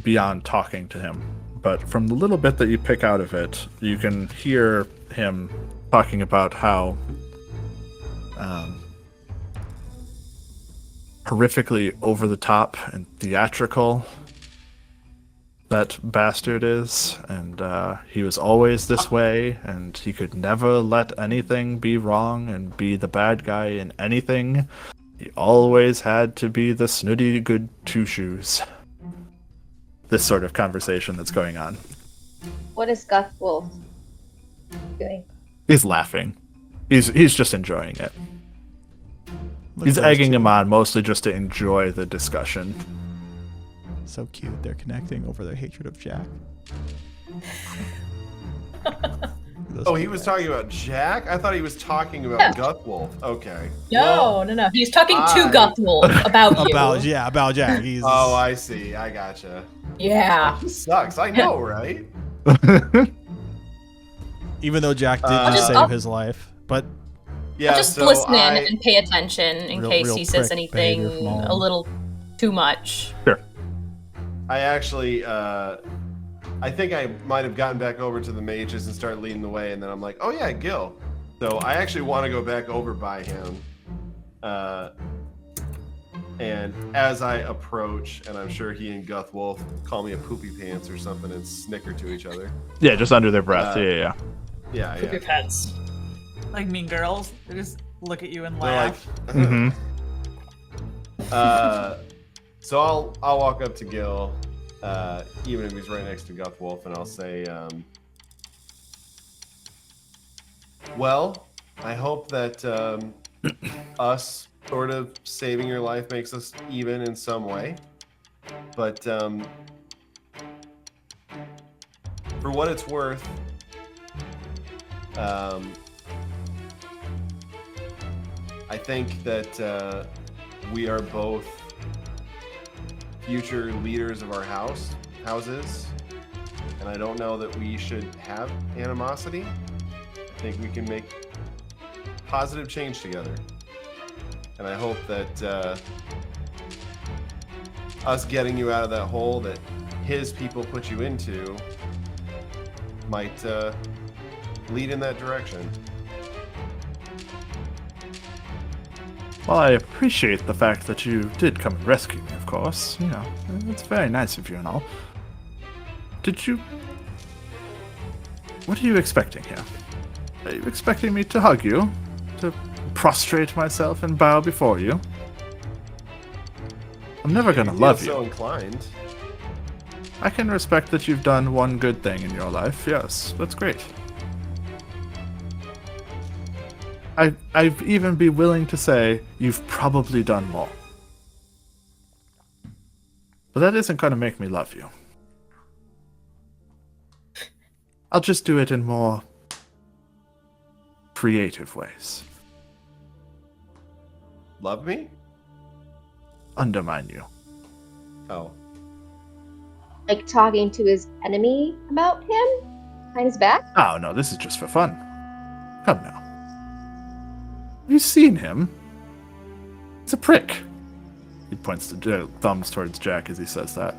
beyond talking to him, but from the little bit that you pick out of it, you can hear him talking about how horrifically over the top and theatrical that bastard is, and he was always this way, and he could never let anything be wrong and be the bad guy in anything. He always had to be the snooty good two shoes. This sort of conversation that's going on. What is Guthwulf doing? He's laughing. He's just enjoying it. He's egging him on mostly just to enjoy the discussion. So cute. They're connecting over their hatred of Jack. Oh, he was talking about Jack? I thought he was talking about Guthwulf. Okay. No. He's talking to Guthwulf about you. About Jack. He's... Oh, I see. I gotcha. Yeah. This sucks. I know, right? Even though Jack did just save his life, but Yeah. I'll just so listen in and pay attention in case real he says prick anything behavior from all. a little too much. Sure. I actually I think I might have gotten back over to the mages and started leading the way, and then I'm like, oh yeah, Gil. So I actually want to go back over by him. And as I approach, and I'm sure he and Guthwulf call me a poopy pants or something and snicker to each other. Yeah, just under their breath. Yeah. Yeah. Poop your pants. Like Mean Girls, they just look at you and They're like, laugh. Mm-hmm. So I'll walk up to Gil, even if he's right next to Guthwulf, and I'll say, well, I hope that us sort of saving your life makes us even in some way. But for what it's worth, I think that we are both future leaders of our houses, and I don't know that we should have animosity. I think we can make positive change together, and I hope that us getting you out of that hole that his people put you into might lead in that direction. Well, I appreciate the fact that you did come and rescue me, of course. You know, it's very nice of you and all. What are you expecting here? Are you expecting me to hug you? To prostrate myself and bow before you? I'm never gonna love you. So inclined. I can respect that you've done one good thing in your life. Yes, that's great. I'd even be willing to say you've probably done more. But that isn't going to make me love you. I'll just do it in more creative ways. Love me? Undermine you. Oh. Like talking to his enemy about him? Behind his back? Oh, no, this is just for fun. Come now. Have you seen him? He's a prick. He points the thumbs towards Jack as he says that.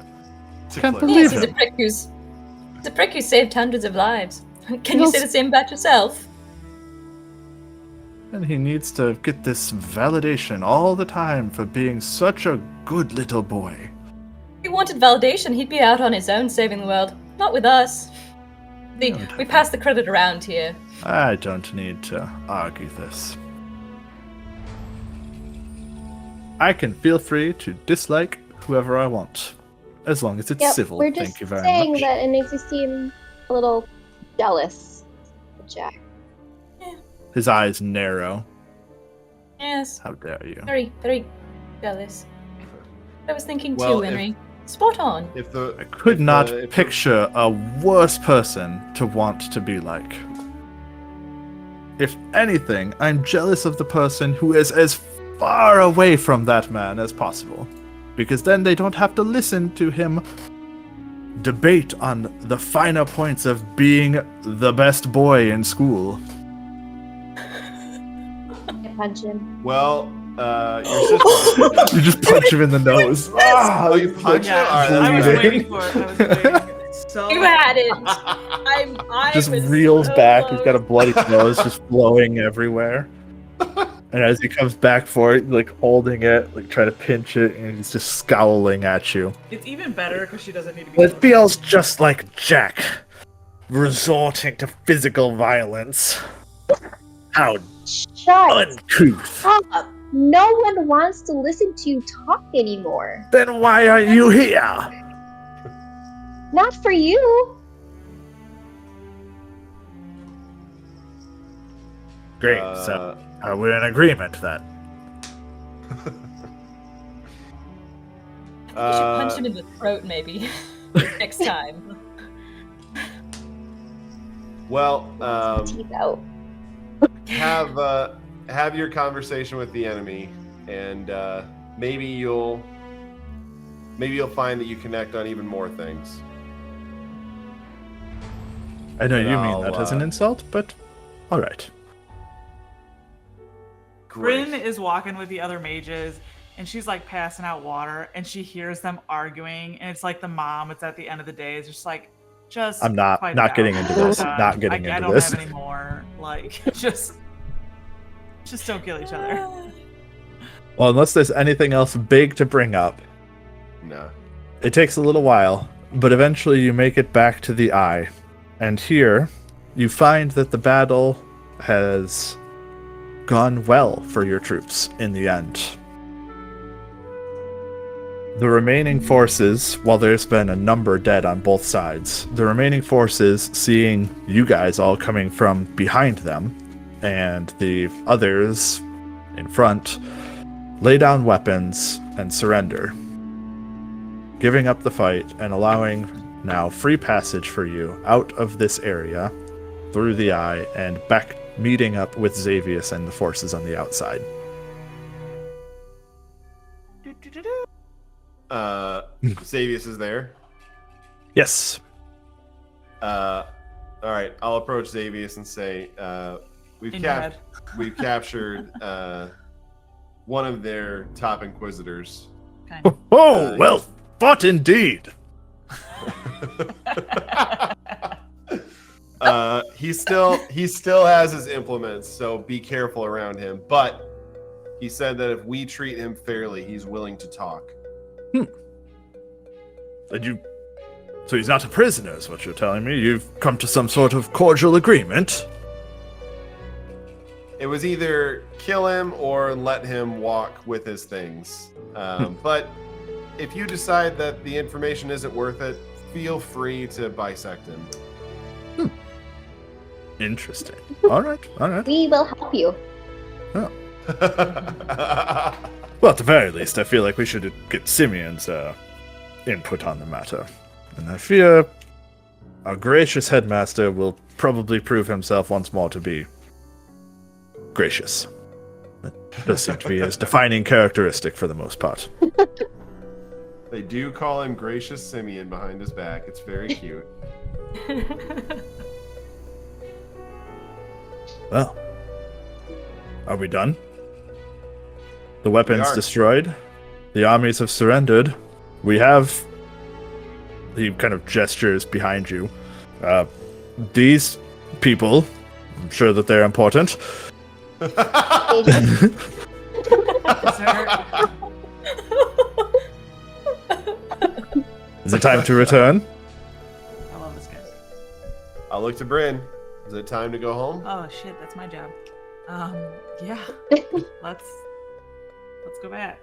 Can't believe Yes, he's him. a prick who saved hundreds of lives. Can you say the same about yourself? And he needs to get this validation all the time for being such a good little boy. If he wanted validation, he'd be out on his own saving the world. Not with us. See, we pass the credit around here. I don't need to argue this. I can feel free to dislike whoever I want, as long as it's Yep, civil. we're just Thank you very saying much. that it makes you seem a little jealous of Jack. His eyes narrow. Yes, How dare you? very, very jealous. I was thinking Well, too, if- Winry. Spot on. If the I could not if the- picture a worse person to want to be like. If anything, I'm jealous of the person who is as far away from that man as possible. Because then they don't have to listen to him debate on the finer points of being the best boy in school. I punch him. Well, your sister. You just punch him in the nose. Ah, Oh, you punch Yeah, him? All right, that's I was fine. waiting for it. I was waiting. So You had it. I just was reels so back. He's close. got a bloody nose just flowing everywhere. And as he comes back for it, like holding it, like trying to pinch it, and he's just scowling at you. It's even better because she doesn't need to be. It feels just like Jack resorting to physical violence. How Shut uncouth. up! No one wants to listen to you talk anymore. Then why are you here? Not for you. Great, so we're in agreement then. You should punch him in the throat, maybe. Next time. Well, Teeth out. have your conversation with the enemy, and maybe you'll find that you connect on even more things. I know you mean I'll, that as an insult, but all right. Bryn is walking with the other mages, and she's like passing out water, and she hears them arguing, and it's like the mom. It's at the end of the day. It's just like, Just I'm not fight it not out. getting into this. God, Not getting I into don't this. have any more. Like, just don't kill each other. Well, unless there's anything else big to bring up. No. It takes a little while, but eventually you make it back to the Eye. And here, you find that the battle has gone well for your troops in the end. The remaining forces, while there's been a number dead on both sides, the remaining forces, seeing you guys all coming from behind them, and the others in front, lay down weapons and surrender, giving up the fight and allowing now free passage for you out of this area, through the Eye, and back meeting up with Xavius and the forces on the outside. Xavius is there. Yes. All right, I'll approach Xavius and say, we've captured one of their top inquisitors. Okay. Oh, well fought indeed. He still has his implements, so be careful around him. But he said that if we treat him fairly, he's willing to talk. So he's not a prisoner, is what you're telling me? You've come to some sort of cordial agreement? It was either kill him or let him walk with his things. But if you decide that the information isn't worth it, feel free to bisect him. Interesting. All right. We will help you. Oh. Well, at the very least, I feel like we should get Simeon's input on the matter. And I fear our gracious headmaster will probably prove himself once more to be gracious. That does seem to be his defining characteristic for the most part. They do call him Gracious Simeon behind his back. It's very cute. Well, are we done? The weapons destroyed. The armies have surrendered. We have... He kind of gestures behind you. These people, I'm sure that they're important. Is it time to return? I love this guy. I'll look to Bryn. Is it time to go home? Oh shit, that's my job. Yeah. Let's go back.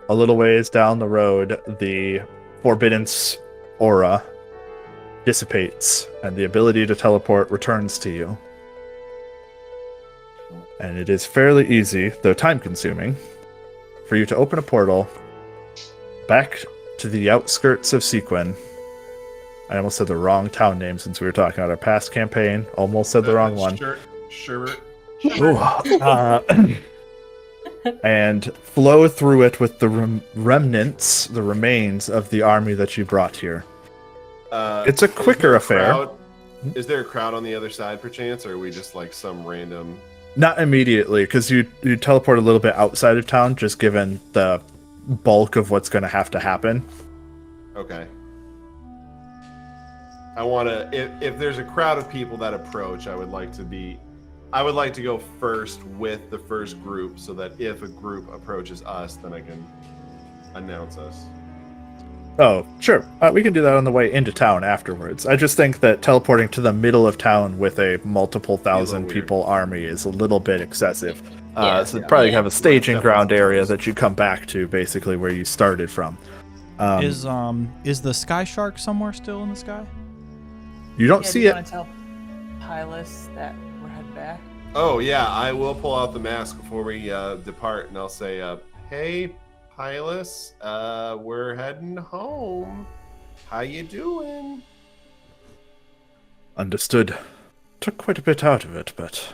A little ways down the road, the Forbiddance aura dissipates, and the ability to teleport returns to you. And it is fairly easy, though time-consuming, for you to open a portal back to the outskirts of Sequin. I almost said the wrong town name since we were talking about our past campaign. Almost said the wrong one. Sure. And flow through it with the remnants, the remains of the army that you brought here. It's a quicker affair. Is there a crowd on the other side, perchance, or are we just like some random... Not immediately, because you teleport a little bit outside of town, just given the bulk of what's going to have to happen. Okay. I want to... If there's a crowd of people that approach, I would like to go first with the first group, so that if a group approaches us, then I can announce us. Oh, sure. We can do that on the way into town afterwards. I just think that teleporting to the middle of town with a multiple thousand people army is a little bit excessive. So probably have a staging ground area that you come back to, basically where you started from. Is the Sky Shark somewhere still in the sky? You don't see do you it. want to tell Pylus that we're headed back? Oh, yeah, I will pull out the mask before we depart, and I'll say, hey, Pylus, we're heading home. How you doing? Understood. Took quite a bit out of it, but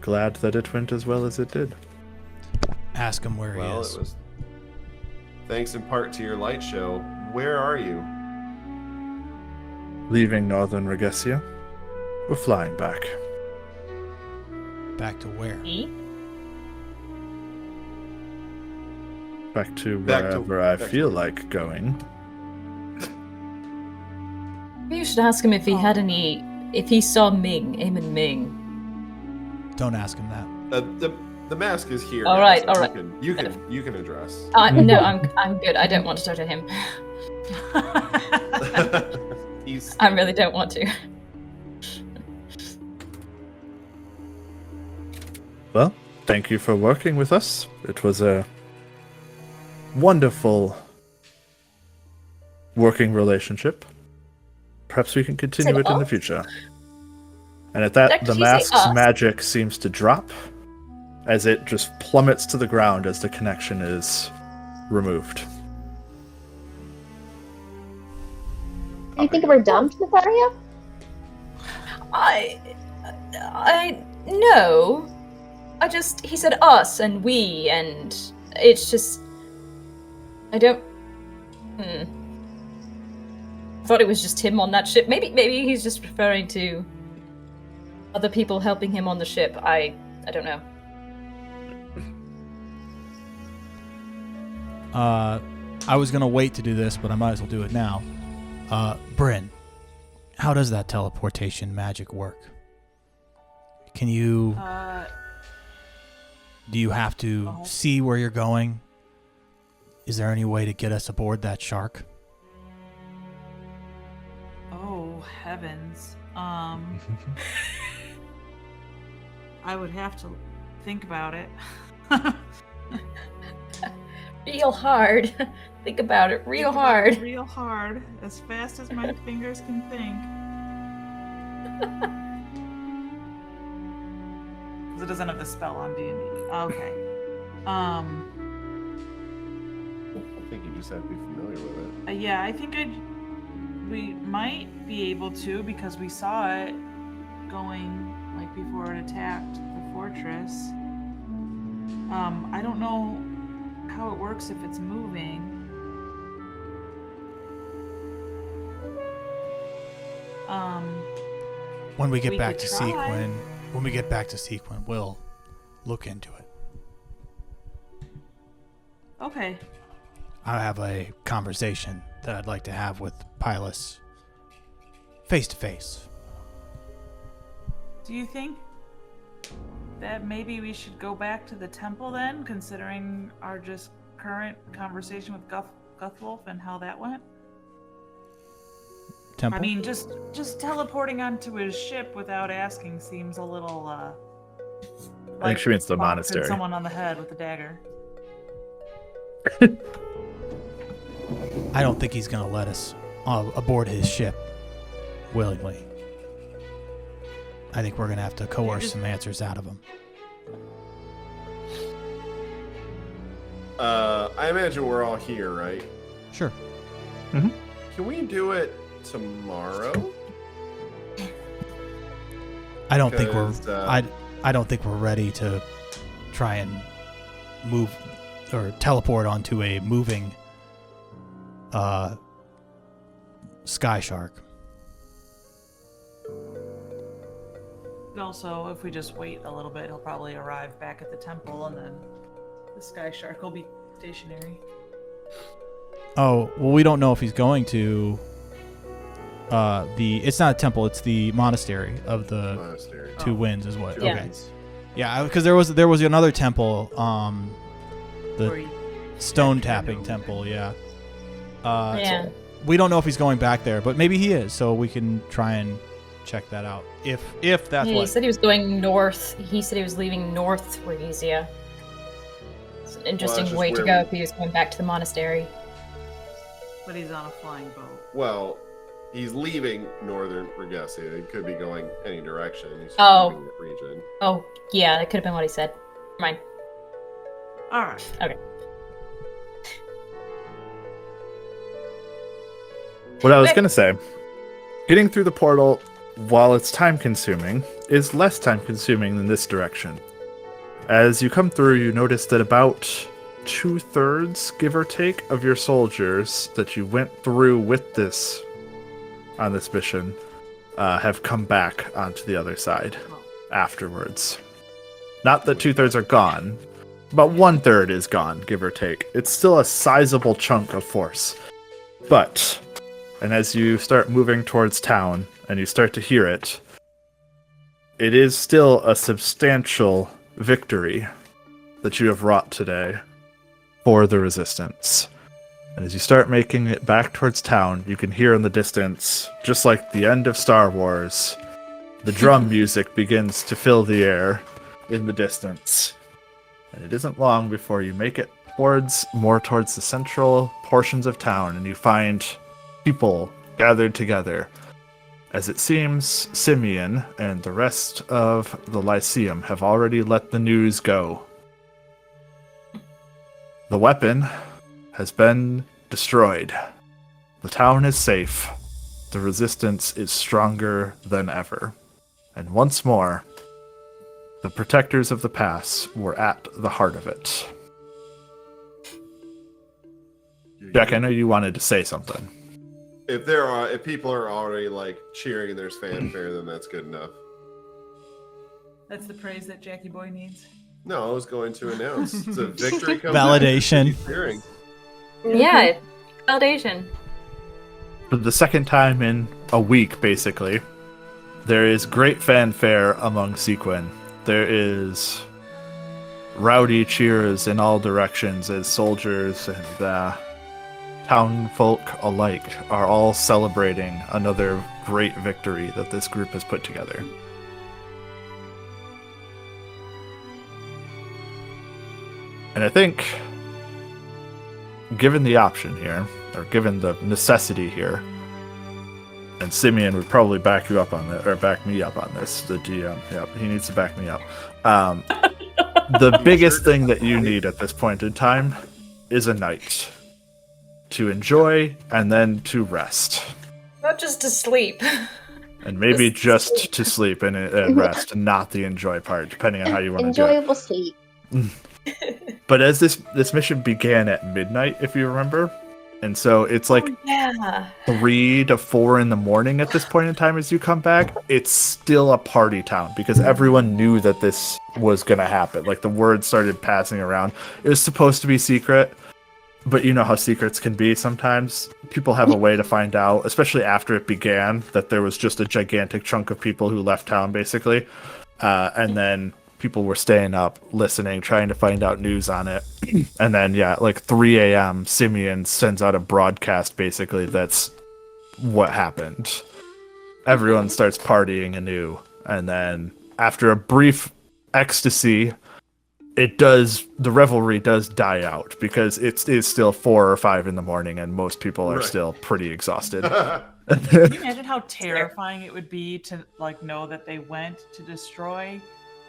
glad that it went as well as it did. Ask him where he is. It was thanks in part to your light show. Where are you? Leaving Northern Regesia. We're flying back. Back to where? Back to wherever I feel like going. You should ask him if he had any. If he saw Ming, Eamon Ming. Don't ask him that. The mask is here. All guys, right, so all right. You can address. No, I'm good. I don't want to talk to him. I really don't want to. Well, thank you for working with us. It was a wonderful working relationship. Perhaps we can continue it in the future. And at that, the mask's magic seems to drop as it just plummets to the ground as the connection is removed. Do you think we're dumb, Myetharia? No. He said us and we, and it's just, I don't, I thought it was just him on that ship. Maybe he's just referring to other people helping him on the ship. I don't know. I was gonna wait to do this, but I might as well do it now. Bryn, how does that teleportation magic work? Can you... do you have to see where you're going? Is there any way to get us aboard that shark? Oh, heavens. I would have to think about it. Real hard. Think about it real hard. Real hard. As fast as my fingers can think. Because it doesn't have the spell on D&D. Okay. I think you just have to be familiar with it. Yeah, I think we might be able to, because we saw it going like before it attacked the fortress. I don't know how it works if it's moving. When we get We back could to try. Sequin, we'll look into it. Okay. I have a conversation that I'd like to have with Pylus face to face. Do you think that maybe we should go back to the temple then, considering our just current conversation with Guthwulf and how that went? Temple? I mean, just teleporting onto his ship without asking seems a little, I think she means the bonking monastery. someone on the head with a dagger. I don't think he's going to let us aboard his ship willingly. I think we're going to have to coerce some answers out of him. I imagine we're all here, right? Sure. Can we do it tomorrow? I don't think we're 'Cause, I don't think we're ready to try and move or teleport onto a moving sky shark. Also, if we just wait a little bit, he'll probably arrive back at the temple, and then the sky shark will be stationary. Oh, well, we don't know if he's going to it's not a temple, it's the monastery of the Monastery. Two Winds is what. Yeah. Okay. Yeah, because there was another temple, the Where you- stone Yeah, tapping no. temple, yeah. Yeah. We don't know if he's going back there, but maybe he is, so we can try and check that out. If that's He what. said he was going north. He said he was leaving North Regesia. It's an interesting just way to where go we- if he was going back to the monastery. But he's on a flying boat. Well, he's leaving Northern Regesia. He could be going any direction. He's just Oh. leaving the region. Oh, yeah, that could have been what he said. Never mind. All right. Okay. What I was going to say, getting through the portal, while it's time consuming, is less time consuming than this direction. As you come through, you notice that about 2/3, give or take, of your soldiers that you went through with this on this mission have come back onto the other side afterwards. Not that 2/3 are gone, but 1/3 is gone, give or take. It's still a sizable chunk of force. But And as you start moving towards town and you start to hear it, it is still a substantial victory that you have wrought today for the Resistance. And as you start making it back towards town, you can hear in the distance, just like the end of Star Wars, the drum music begins to fill the air in the distance. And it isn't long before you make it more towards the central portions of town, and you find people gathered together. As it seems, Simeon and the rest of the Lyceum have already let the news go. The weapon has been destroyed. The town is safe. The Resistance is stronger than ever. And once more, the protectors of the pass were at the heart of it. Jack, I know you wanted to say something. If people are already like cheering and there's fanfare, then that's good enough. That's the praise that Jackie Boy needs. No, I was going to announce it's a victory. Validation. Cheering. Yeah, validation. For the second time in a week, basically, there is great fanfare among Sequin. There is rowdy cheers in all directions as soldiers and town folk alike are all celebrating another great victory that this group has put together. And I think, given the option here, or given the necessity here, and Simeon would probably back you up on this, or back me up on this, the DM. Yep, he needs to back me up. The biggest thing that you need at this point in time is a night to enjoy and then to rest. Not just to sleep. And maybe just to sleep and rest, and not the enjoy part, depending on how you want to do it. Enjoyable sleep. But as this mission began at midnight, if you remember, and so it's like 3 to 4 in the morning at this point in time as you come back, it's still a party town because everyone knew that this was going to happen. Like the word started passing around. It was supposed to be secret, but you know how secrets can be sometimes. People have a way to find out, especially after it began, that there was just a gigantic chunk of people who left town, basically. And then people were staying up, listening, trying to find out news on it. And then, like 3 a.m., Simeon sends out a broadcast, basically, that's what happened. Everyone starts partying anew. And then, after a brief ecstasy, the revelry does die out, because it is still 4 or 5 in the morning, and most people are still pretty exhausted. Can you imagine how terrifying it would be to like know that they went to destroy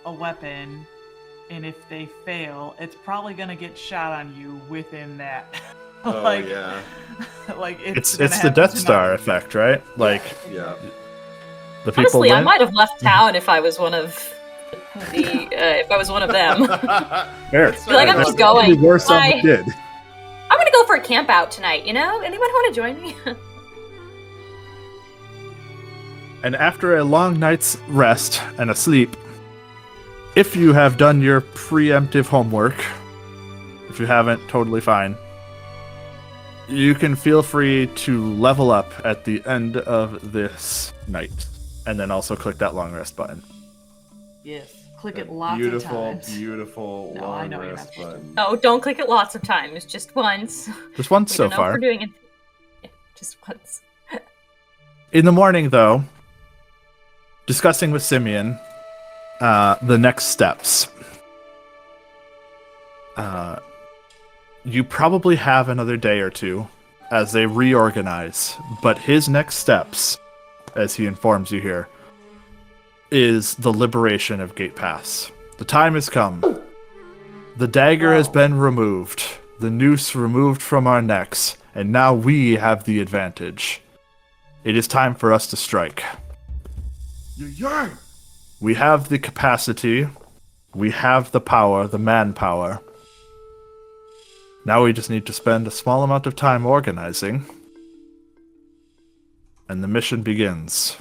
a weapon, and if they fail, it's probably gonna get shot on you within that. Like it's the Death Star effect, right? Like the people Honestly, win. I might have left town if I was one of them. Fair. Like, I'm just going. Worse on the kid. I'm gonna go for a camp out tonight, you know? Anyone want to join me? And after a long night's rest and a sleep, if you have done your preemptive homework, if you haven't, totally fine, you can feel free to level up at the end of this night, and then also click that long rest button. Yes, click it lots of times. Beautiful No, I long know you're rest not button. Oh, don't click it lots of times. Just once. Just once We so don't know if far. we're doing it. Yeah, just once. In the morning, though, discussing with Simeon the next steps. You probably have another day or two as they reorganize, but his next steps, as he informs you here, is the liberation of Gate Pass. The time has come. The dagger has been removed, the noose removed from our necks, and now we have the advantage. It is time for us to strike. We have the capacity, we have the power, the manpower. Now we just need to spend a small amount of time organizing, and the mission begins.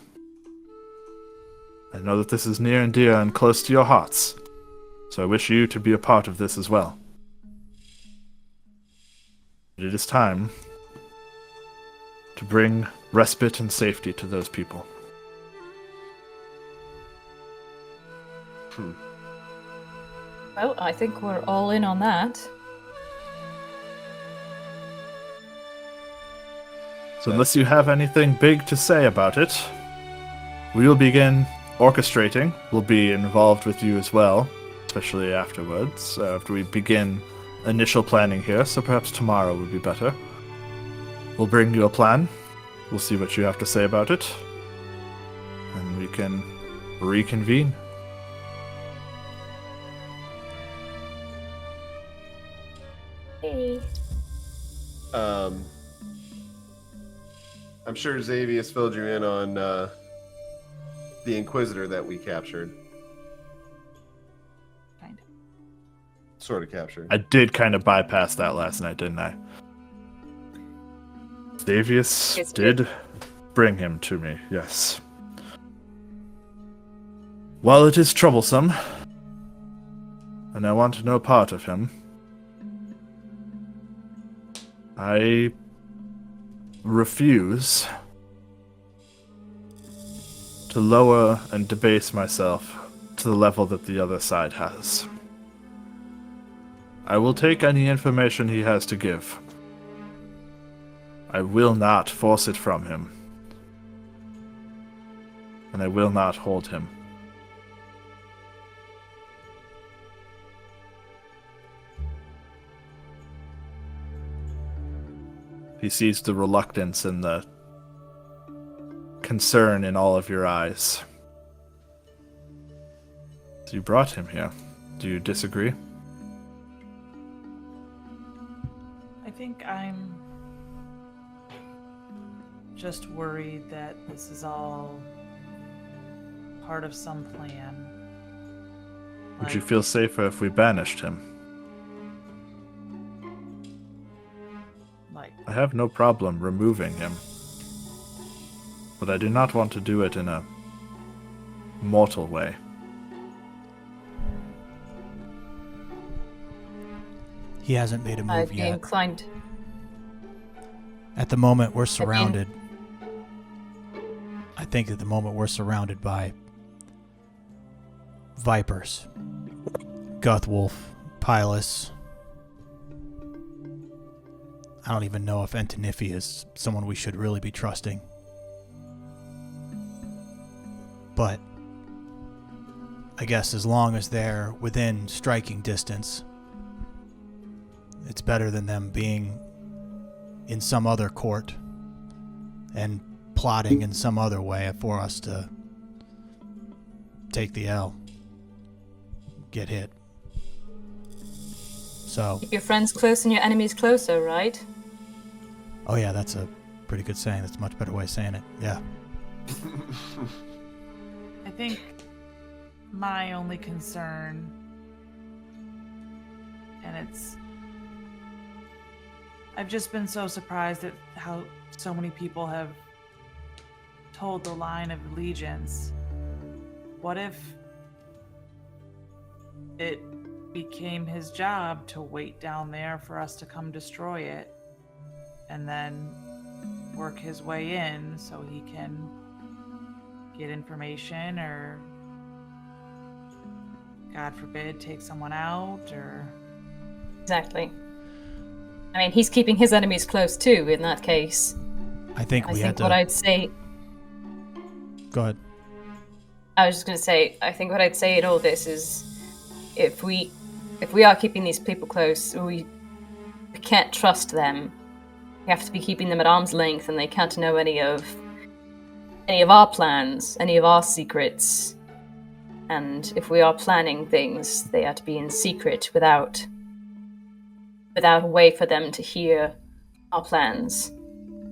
I know that this is near and dear and close to your hearts, so I wish you to be a part of this as well. It is time to bring respite and safety to those people. Well, I think we're all in on that. So unless you have anything big to say about it, we will begin orchestrating. We'll be involved with you as well, especially afterwards, after we begin initial planning here, so perhaps tomorrow would be better. We'll bring you a plan. We'll see what you have to say about it, and we can reconvene. Hey. I'm sure Xavius filled you in on the Inquisitor that we captured. Kind of. Sort of captured. I did kind of bypass that last night, didn't I? Davius Yes, did bring him to me, yes. While it is troublesome, and I want no part of him, I refuse to lower and debase myself to the level that the other side has. I will take any information he has to give. I will not force it from him. And I will not hold him. He sees the reluctance and the concern in all of your eyes. So you brought him here. Do you disagree? I think I'm just worried that this is all part of some plan. Would you feel safer if we banished him? Like, I have no problem removing him. But I do not want to do it in a mortal way. He hasn't made a move I'd be yet. inclined. At the moment, we're surrounded. I think at the moment we're surrounded by Vipers. Guthwulf, Pylus. I don't even know if Antonifi is someone we should really be trusting. But I guess as long as they're within striking distance, it's better than them being in some other court and plotting in some other way for us to take the L, get hit. So, Keep your friends close and your enemies closer, right? oh yeah, that's a pretty good saying. That's a much better way of saying it. Yeah. I think my only concern, and I've just been so surprised at how so many people have told the line of allegiance. What if it became his job to wait down there for us to come destroy it and then work his way in so he can get information or, God forbid, take someone out or... Exactly. I mean, he's keeping his enemies close too, in that case. I think I we had think to... what I'd say... Go ahead. I was just going to say, I think what I'd say in all this is, if we are keeping these people close, we can't trust them. We have to be keeping them at arm's length, and they can't know any of our plans, any of our secrets. And if we are planning things, they have to be in secret without a way for them to hear our plans,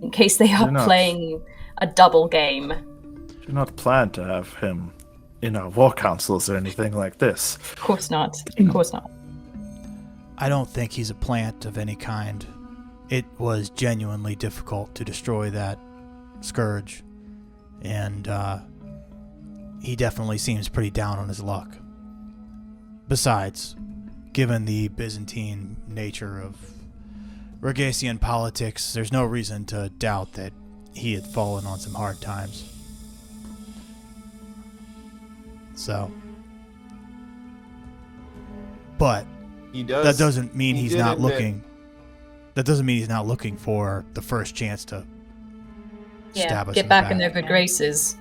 in case they are playing a double game. Do not plan to have him in our war councils or anything like this. Of course not. Of course not. I don't think he's a plant of any kind. It was genuinely difficult to destroy that Scourge, and he definitely seems pretty down on his luck. Besides, given the Byzantine nature of Regasian politics, there's no reason to doubt that he had fallen on some hard times. So, but He does. that doesn't mean he he's did not admit- looking. That doesn't mean he's not looking for the first chance to stab us get in back the in their good graces.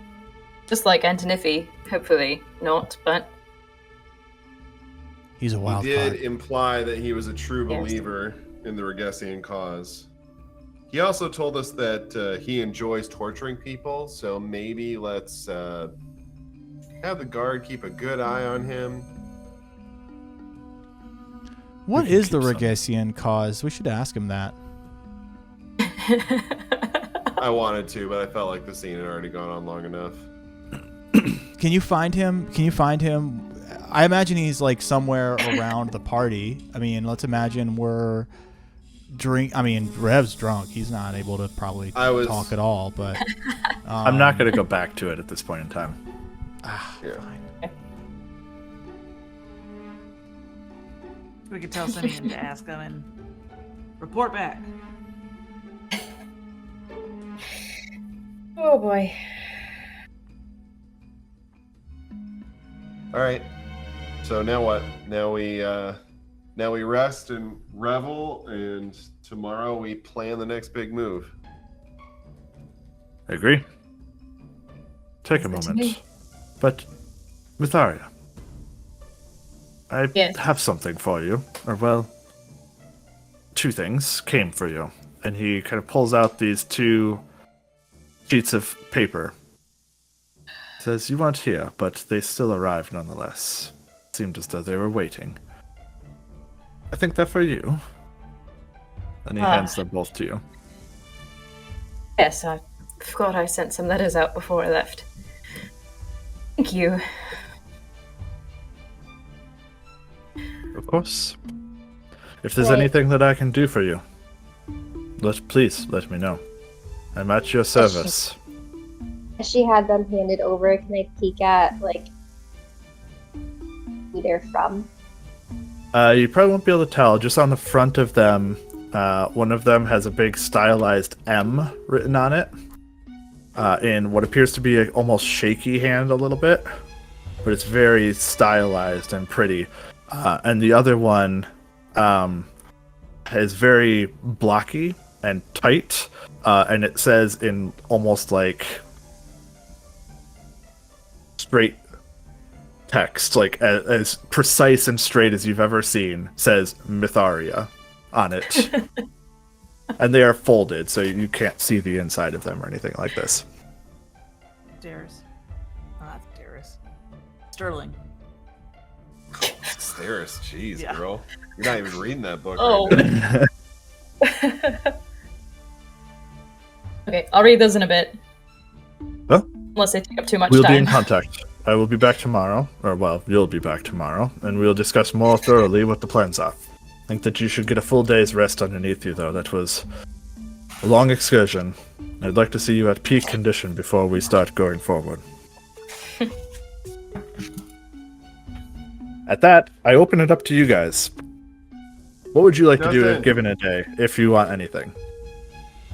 Just like Antonifi. Hopefully not, but He's a He wild did card. imply that he was a true Yes. believer in the Regessian cause. He also told us that he enjoys torturing people, so maybe let's have the guard keep a good eye on him. What We can is the keep some. Regessian cause? We should ask him that. I wanted to, but I felt like the scene had already gone on long enough. Can you find him? I imagine he's like somewhere around the party. I mean, let's imagine Rev's drunk. He's not able to probably talk at all, but I'm not going to go back to it at this point in time. Yeah. We could tell Simeon to ask him and report back. oh boy. All right. So now what? Now we rest and revel, and tomorrow we plan the next big move. I agree. Take a Good to moment. me. But, Myetharia, I Yes. have something for you. Or, well, two things came for you. And he kind of pulls out these two sheets of paper. Says, you weren't here, but they still arrived nonetheless. Seemed as though they were waiting. I think they're for you. And he hands them both to you. Yes, I forgot I sent some letters out before I left. Thank you. Of course. If there's Right. anything that I can do for you, please let me know. I'm at your service. As she had them handed over, can I peek at like who they're from? You probably won't be able to tell. Just on the front of them, one of them has a big stylized M written on it, in what appears to be an almost shaky hand a little bit, but it's very stylized and pretty. And the other one is very blocky and tight, and it says in almost like straight text, like as precise and straight as you've ever seen, says Myetharia on it. And they are folded, so you can't see the inside of them or anything like this. Darius. Oh, not Darius. Sterling. Steris, jeez, Yeah. girl. You're not even reading that book. Oh. Right now. Okay, I'll read those in a bit. Huh? Unless they take up too much We'll be in time. contact. I will be back tomorrow, or well, you'll be back tomorrow, and we'll discuss more thoroughly what the plans are. I think that you should get a full day's rest underneath you, though. That was a long excursion. I'd like to see you at peak condition before we start going forward. At that, I open it up to you guys. What would you like to do Nothing. given a day, if you want anything?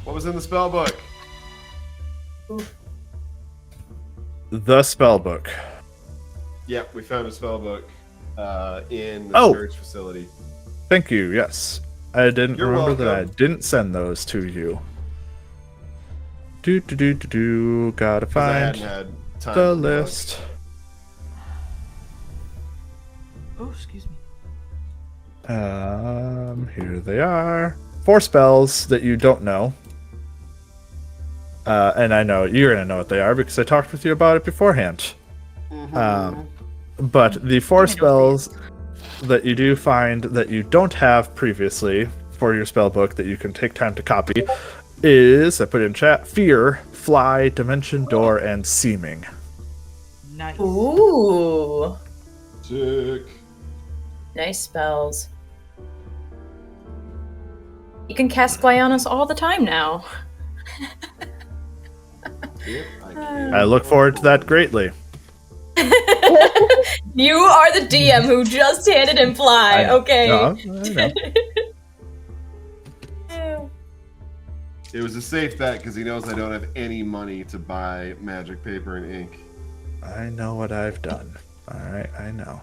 What was in the spell book? The spell book. Yep, we found a spell book in the Oh. Scourge Facility. Thank you, yes. I didn't You're remember that I welcome. didn't send those to you. Gotta 'Cause I find hadn't had time the to look. list. Oh, excuse me. Here they are. 4 spells that you don't know. And I know you're gonna know what they are because I talked with you about it beforehand. But the 4 spells that you do find that you don't have previously for your spell book that you can take time to copy is, I put in chat, Fear, Fly, Dimension Door, and Seeming. Nice. Ooh. Sick. Nice spells. You can cast Fly on us all the time now. Yep, I can. I look forward to that greatly. You are the DM who just handed him Fly, I know. okay? I know. It was a safe bet because he knows I don't have any money to buy magic paper and ink. I know what I've done. All right, I know.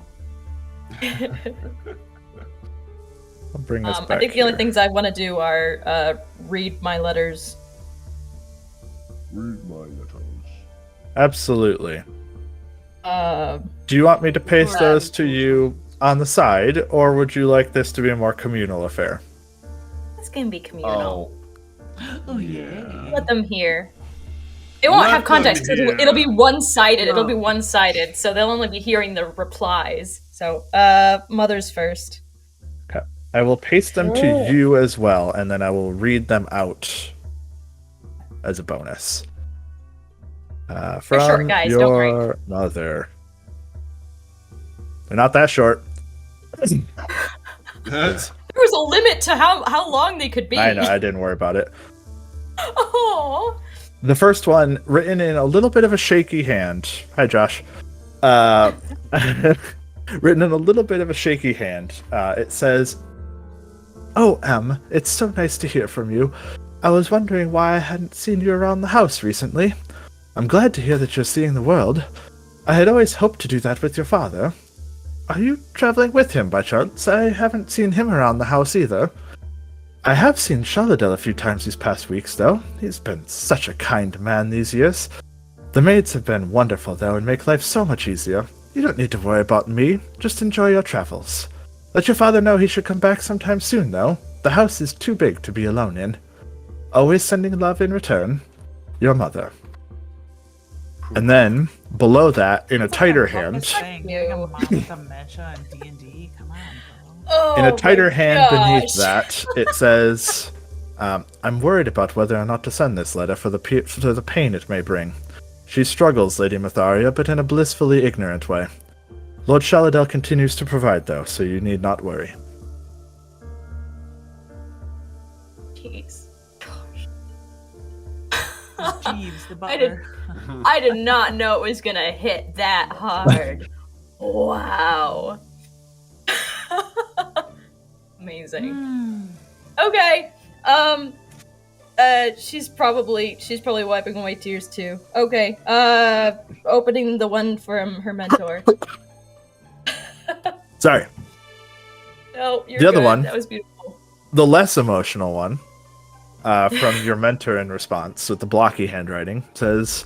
I'll bring us back I think the only here. things I want to do are read my letters. Read my letters. Absolutely. Uh, Do you want me to paste Right. those to you on the side, or would you like this to be a more communal affair? it's gonna be communal. Oh yeah. Let them hear. It won't Let have context them because hear. it'll be one-sided. It'll be No. one-sided, so they'll only be hearing the replies. So, mothers first. I will paste them to Oh. you as well, and then I will read them out as a bonus. From short, guys, don't your worry. mother. They're not that short. That's There was a limit to how long they could be. I know, I didn't worry about it. Oh. The first one, written in a little bit of a shaky hand. Hi, Josh. Written in a little bit of a shaky hand. It says, "Oh, Em, it's so nice to hear from you. I was wondering why I hadn't seen you around the house recently. I'm glad to hear that you're seeing the world. I had always hoped to do that with your father. Are you traveling with him by chance? I haven't seen him around the house either. I have seen Shaladel a few times these past weeks, though. He's been such a kind man these years. The maids have been wonderful, though, and make life so much easier. You don't need to worry about me. Just enjoy your travels. Let your father know he should come back sometime soon, though. The house is too big to be alone in. Always sending love in return. Your mother." And then, below that, in a tighter hand, Thing. Getting a mom with dementia and D&D. Come on, bro. Oh, in a tighter my hand beneath gosh. that, it says, "I'm worried about whether or not to send this letter for the pain it may bring. She struggles, Lady Myetharia, but in a blissfully ignorant way. Lord Shaladel continues to provide, though, so you need not worry." Jeez. Jeeves, the I did- butler. I did not know it was gonna hit that hard. Wow. Amazing. Hmm. Okay. She's probably wiping away tears too. Okay. Opening the one from her mentor. Sorry. No, you're The other good. one. That was beautiful. The less emotional one, from your mentor in response, with the blocky handwriting, says,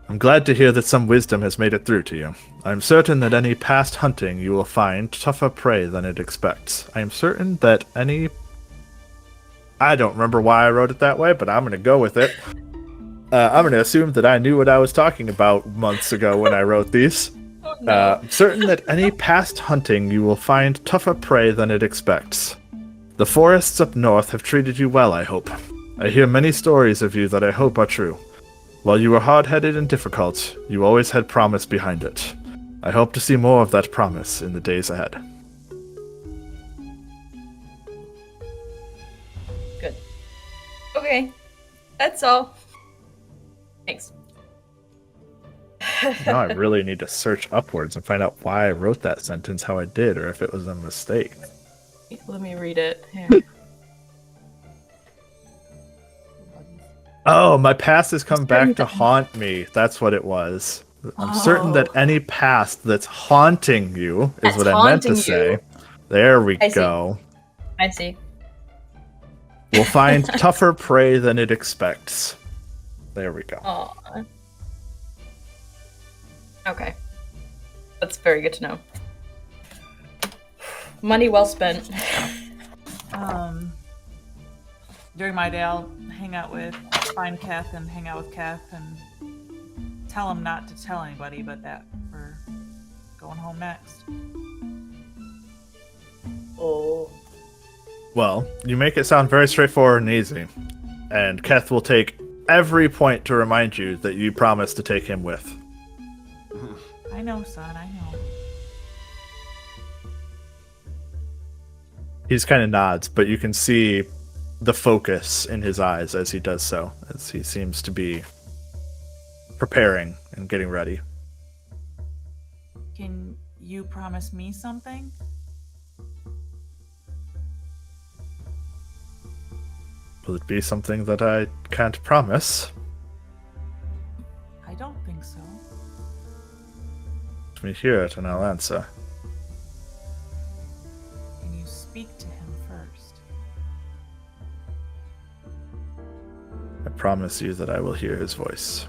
"I'm glad to hear that some wisdom has made it through to you. I'm certain that any past hunting you will find tougher prey than it expects. I am certain that any..." I don't remember why I wrote it that way, but I'm going to go with it. I'm going to assume that I knew what I was talking about months ago when I wrote these. Oh, no. Certain that any past hunting you will find tougher prey than it expects. The forests up north have treated you well, I hope. I hear many stories of you that I hope are true. While you were hard-headed and difficult, you always had promise behind it. I hope to see more of that promise in the days ahead. Good. Okay. That's all. Thanks. Now I really need to search upwards and find out why I wrote that sentence how I did, or if it was a mistake. Let me read it. Here. Oh, my past has come back to haunt me. That's what it was. I'm certain that any past that's haunting you is That's what I meant to haunting say. you. There we I see. go. I see. Will find tougher prey than it expects. There we go. Aw. Okay. That's very good to know. Money well spent. During my day, I'll find Kath and hang out with Kath and tell him not to tell anybody, but that we're going home next. Oh. Well, you make it sound very straightforward and easy. And Keth will take every point to remind you that you promised to take him with. I know, son, I know. He just kind of nods, but you can see the focus in his eyes as he does so, as he seems to be preparing and getting ready. Can you promise me something? Will it be something that I can't promise? I don't think so. Let me hear it and I'll answer. Can you speak to him first? I promise you that I will hear his voice.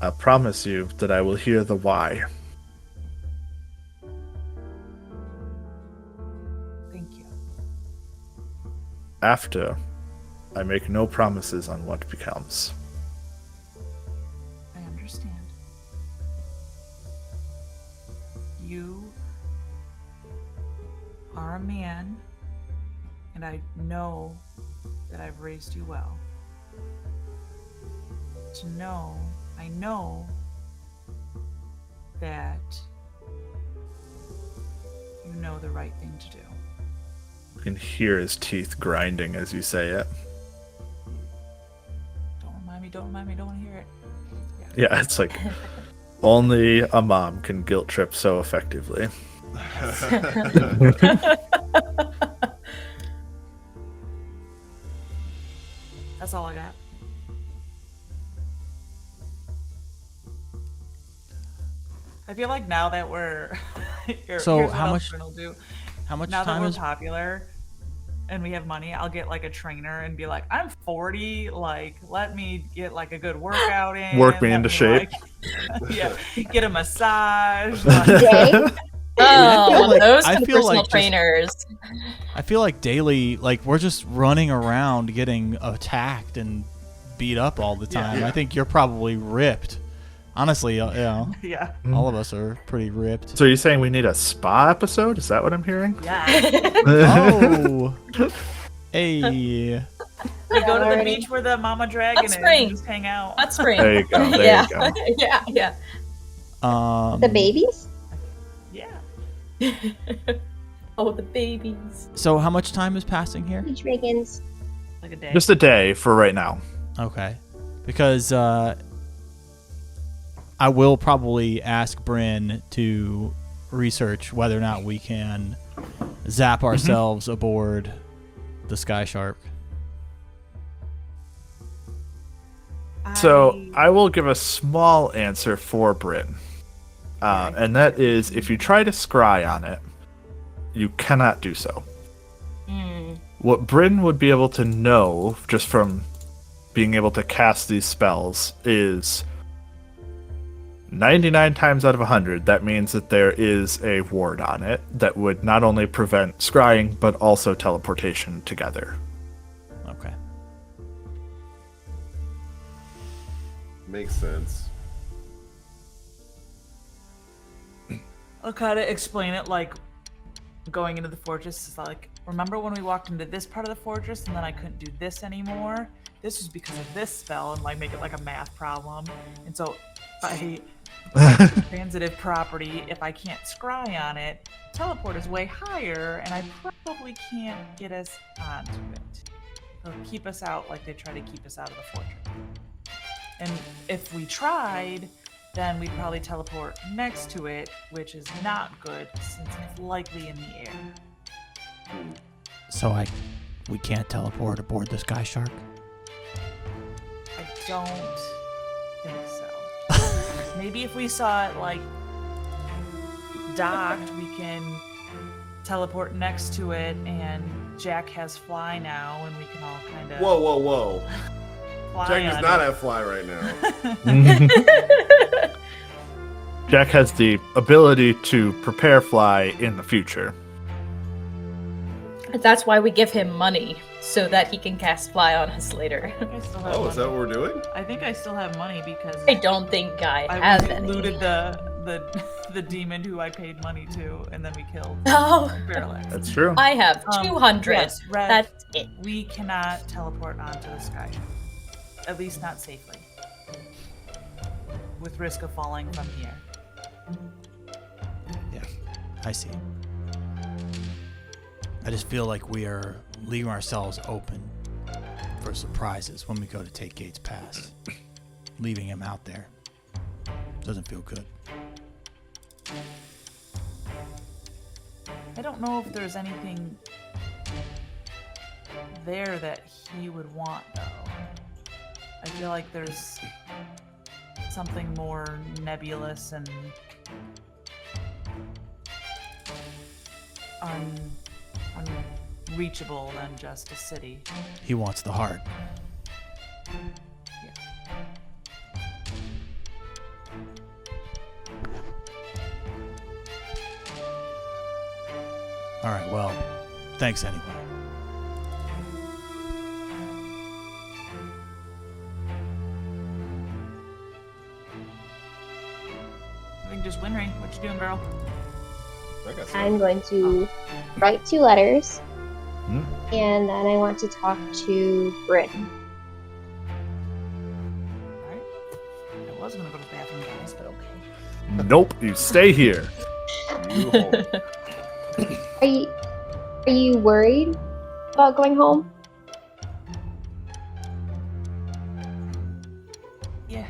I promise you that I will hear the why. Thank you. After, I make no promises on what becomes. I understand. You are a man, and I know that I've raised you well. I know that you know the right thing to do. You can hear his teeth grinding as you say it. Don't remind me, don't want to hear it. Yeah, it's like only a mom can guilt trip so effectively. That's all I got. I feel like now that we're So here's how what much- Bryn will do. How much Now that time we're is? popular and we have money, I'll get like a trainer and be like, I'm 40, like let me get like a good workout in. Work me let into shape. like- yeah, get a massage. Jay? Oh, like- those I are the feel personal like just- trainers. I feel like daily, like we're just running around getting attacked and beat up all the time. Yeah. I think you're probably ripped. Honestly, yeah. all of us are pretty ripped. So you're saying we need a spa episode? Is that what I'm hearing? Yeah. Oh, hey, We go to the Alrighty. beach where the mama dragon Hot is spring. and just hang out. Hot spring. There you go. There yeah. you go. yeah. um, The babies? Yeah. Oh, the babies. So how much time is passing here? The dragons. Like a day. Just a day for right now. Okay, because I will probably ask Bryn to research whether or not we can zap ourselves aboard the Sky Shark. So I will give a small answer for Bryn. And that is, if you try to scry on it, you cannot do so. What Bryn would be able to know, just from being able to cast these spells, is 99 times out of 100, that means that there is a ward on it that would not only prevent scrying, but also teleportation together. Okay. Makes sense. I'll kind of explain it like going into the fortress is like, remember when we walked into this part of the fortress and then I couldn't do this anymore? This was because of this spell, and like make it like a math problem. And so I transitive property, if I can't scry on it, teleport is way higher and I probably can't get us onto it. They'll keep us out like they try to keep us out of the fortress. And if we tried, then we'd probably teleport next to it, which is not good since it's likely in the air. So we can't teleport aboard the Sky Shark? I don't think so. Maybe if we saw it like docked, we can teleport next to it, and Jack has fly now, and we can all kind of Whoa. fly Jack does on not it. have fly right now. Jack has the ability to prepare fly in the future. That's why we give him money, so that he can cast fly on us later. I think I still have Oh, is that money. what we're doing? I think I still have money because I don't think I I have any. looted the demon who I paid money to, and then we killed Oh, Parallax. That's true. I have 200. Yes, Red, That's it. we cannot teleport onto the sky. At least not safely. With risk of falling from the air. Yeah, I see. I just feel like we are leaving ourselves open for surprises when we go to take Gates Pass. Leaving him out there. Doesn't feel good. I don't know if there's anything there that he would want, though. I feel like there's something more nebulous and unreachable than just a city. He wants the heart. Yeah. All right, well, thanks anyway. I think just Winry. What you doing, girl? I got I'm going to write 2 letters, Hmm? and then I want to talk to Bryn. Alright. I was gonna go to the bathroom, guys, but okay. Nope, you stay here. you hold. Are you worried about going home? Yeah.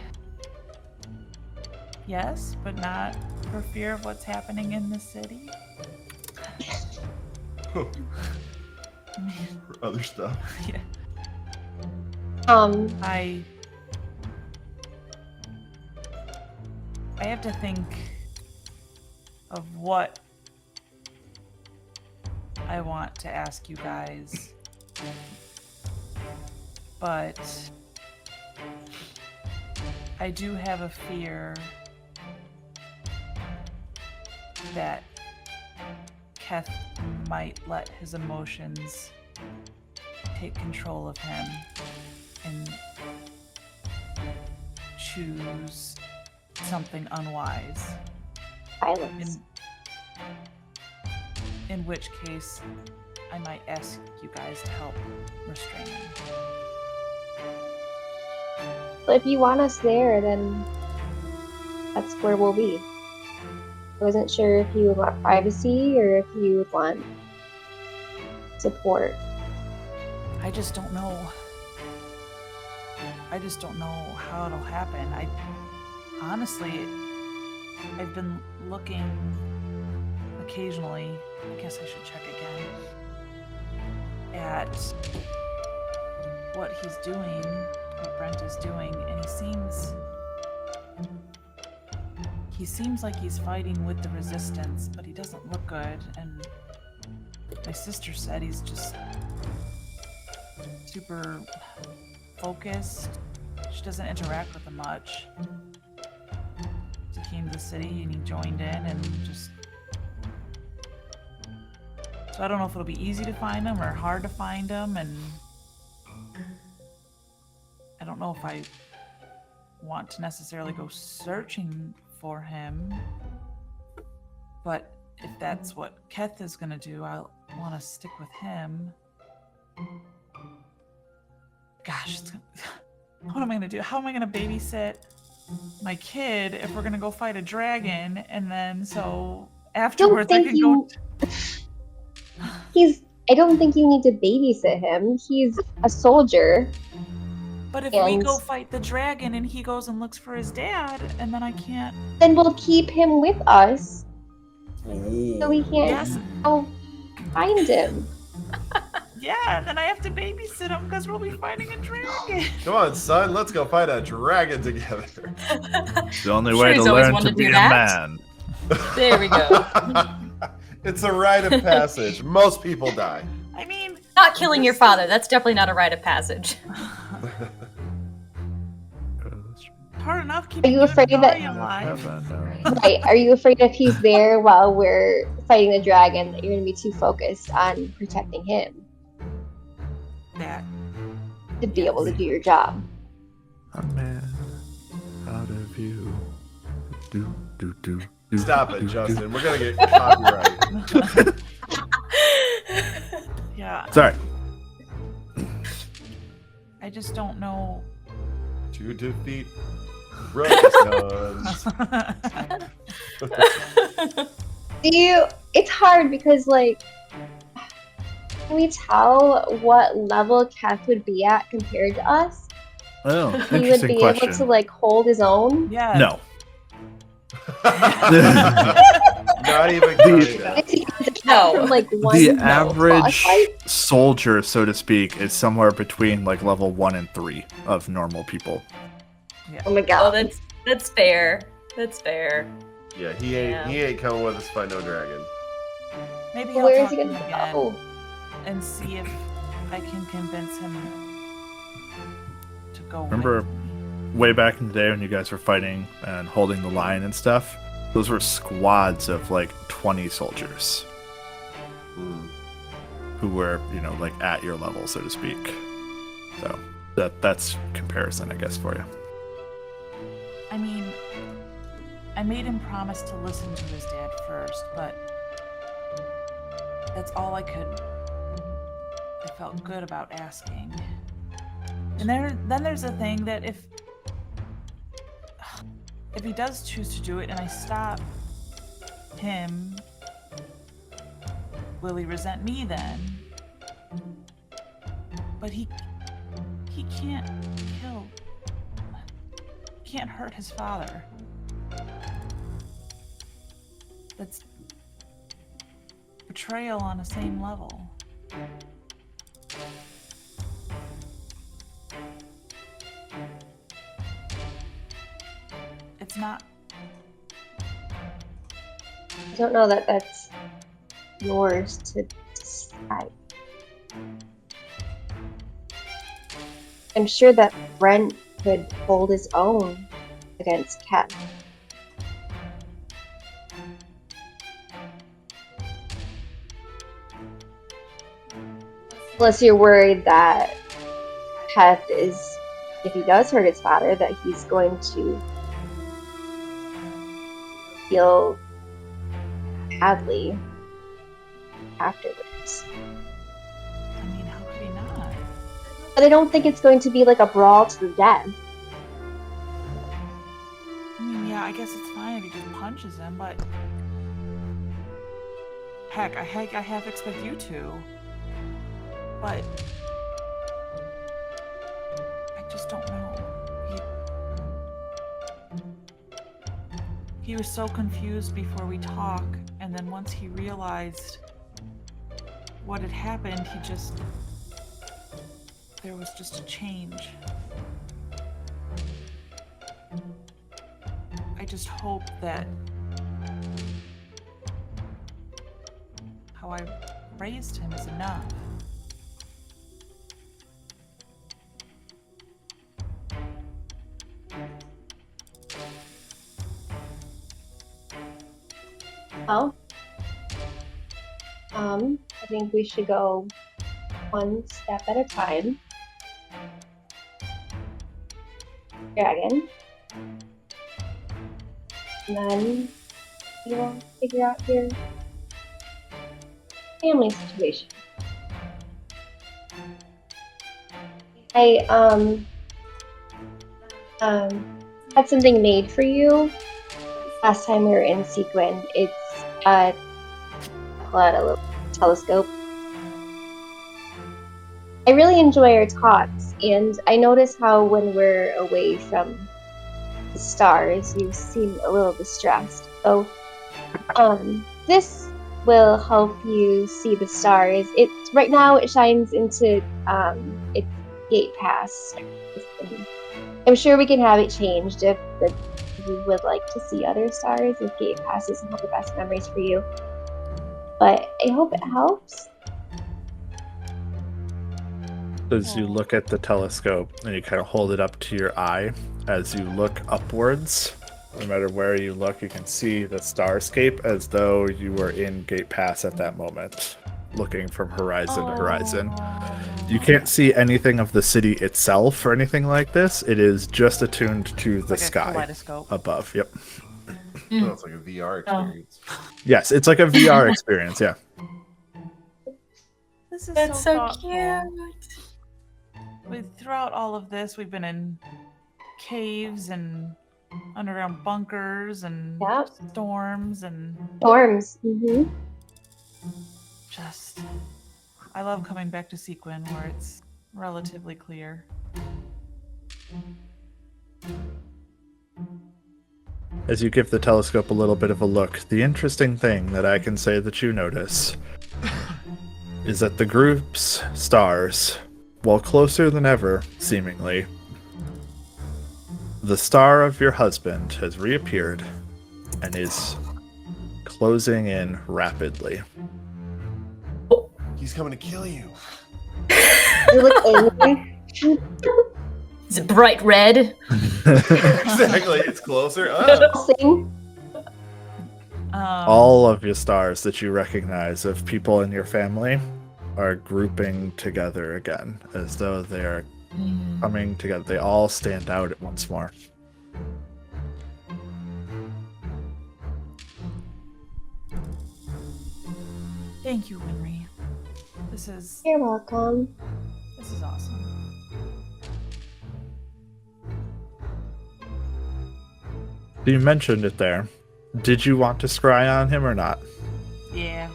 Yes, but not for fear of what's happening in the city. For other stuff. Yeah. I have to think of what I want to ask you guys. But I do have a fear that Keth might let his emotions take control of him and choose something unwise. Violence. In which case, I might ask you guys to help restrain him. But if you want us there, then that's where we'll be. I wasn't sure if you would want privacy or if you would want support. I just don't know. I just don't know how it'll happen. Honestly, I've been looking occasionally, I guess I should check again, at what he's doing, what Brent is doing, and he seems like he's fighting with the resistance, but he doesn't look good, and my sister said he's just super focused. She doesn't interact with him much. He came to the city and he joined in and just... So I don't know if it'll be easy to find him or hard to find him, and I don't know if I want to necessarily go searching for him, but if that's what Keth is gonna do, I'll want to stick with him. Gosh, what am I gonna do? How am I gonna babysit my kid if we're gonna go fight a dragon, and then so afterwards I can go... I don't think you need to babysit him. He's a soldier. But if we go fight the dragon and he goes and looks for his dad, and then I can't... Then we'll keep him with us. So we can't find him. Yeah, then I have to babysit him because we'll be fighting a dragon. Come on, son, let's go fight a dragon together. It's the only way to learn to be a man. There we go. It's a rite of passage. Most people die. I mean... Not killing your father. That's definitely not a rite of passage. Hard enough keeping Are you afraid that... alive. Right. Are you afraid if he's there while we're fighting the dragon that you're going to be too focused on protecting him That. to be able to do your job? A man out of you. Do. Stop it, Justin. We're going to get copyright. Yeah. Sorry. I just don't know. To defeat Rosecons. It's hard because, like, can we tell what level Keth would be at compared to us? Oh, He would interesting be question. able to, like, hold his own? Yeah. No. Not even kinda. No. From like one The boss average fight? soldier, so to speak, is somewhere between like level 1 and 3 of normal people. Oh my Oh, god. that's fair. That's fair. Yeah, he ain't coming with us to fight no dragon. Maybe Well, I'll where is talk he to gonna him again go? and see if I can convince him to go. Remember with me. way back in the day when you guys were fighting and holding the line and stuff? Those were squads of like 20 soldiers who were, like at your level, so to speak. So that's comparison, I guess, for you. I mean, I made him promise to listen to his dad first, but that's all I felt good about asking. And then there's a thing that if he does choose to do it and I stop him, will he resent me then? But he can't kill. He can't hurt his father. That's betrayal on the same level. It's not. I don't know that that's yours to decide. I'm sure that Brent could hold his own against Cat. Unless you're worried that Cat is, if he does hurt his father, that he's going to feel badly afterwards. I mean, how could he not? But I don't think it's going to be like a brawl to the death. I mean, yeah, I guess it's fine if he just punches him, but heck, I half expect you to. But I just don't know. He was so confused before we talked, and then once he realized what had happened, there was just a change. I just hope that how I raised him is enough. Well, I think we should go one step at a time. Dragon. And then figure out your family situation. I had something made for you last time we were in Sequin. It's a little telescope. I really enjoy our talks, and I notice how when we're away from the stars, you seem a little distressed. So, this will help you see the stars. Right now it shines into its gate pass. I'm sure we can have it changed if you would like to see other stars. If gate pass doesn't have the best memories for you, but I hope it helps. As you look at the telescope and you kind of hold it up to your eye, as you look upwards, no matter where you look, you can see the starscape as though you were in Gate Pass at that moment, looking from horizon to horizon. You can't see anything of the city itself or anything like this. It is just attuned to the Like a sky kaleidoscope. above. Yep. Oh, it's like a VR experience. Yes, it's like a VR experience. Yeah. This is That's so so thoughtful. cute. Throughout all of this, we've been in caves and underground bunkers and Yep. storms and Storms. Mm-hmm. just. I love coming back to Sequin where it's relatively clear. As you give the telescope a little bit of a look, the interesting thing that I can say that you notice is that the group's stars, while closer than ever, seemingly, the star of your husband has reappeared and is closing in rapidly. He's coming to kill you. You look angry. Is it bright red? Exactly. It's closer. Oh. Sing. All of your stars that you recognize of people in your family are grouping together again, as though they are coming together. They all stand out at once more. Thank you, Winry. This is You're welcome. awesome. You mentioned it there. Did you want to scry on him or not? Yeah.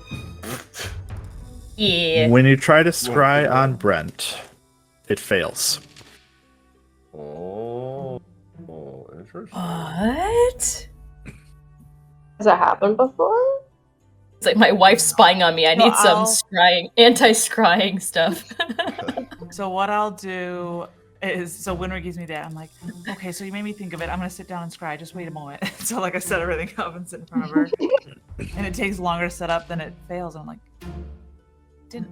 Yeah. When you try to scry on Brent, it fails. Oh, interesting. What? Has that happened before? It's like my wife's spying on me. I need some I'll- scrying, anti-scrying stuff. So what I'll do is, so Winry gives me that. I'm like, okay, so you made me think of it. I'm gonna sit down and scry. Just wait a moment. So like I set everything up and sit in front of her, and it takes longer to set up than it fails. I'm like, it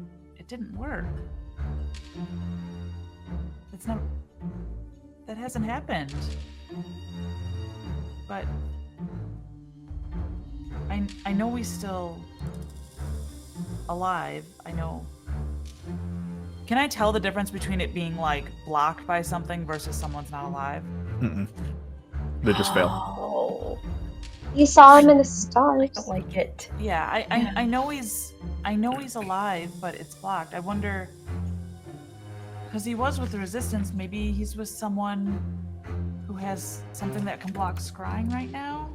didn't work. It's not. That hasn't happened. But I know we still alive. I know. Can I tell the difference between it being like blocked by something versus someone's not alive? Mm-mm. They just fail. Oh, You saw him in the I stars. don't like it. Yeah, I know he's alive, but it's blocked. I wonder, because he was with the Resistance, maybe he's with someone who has something that can block scrying right now.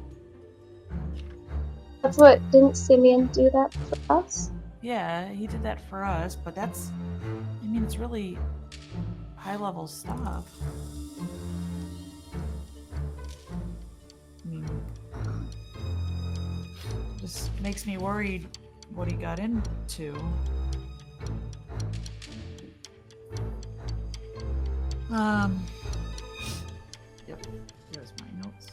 That's what, didn't Simeon do that for us? Yeah, he did that for us, but that's, I mean, it's really high level stuff. I mean, just makes me worried what he got into. Yep, here's my notes.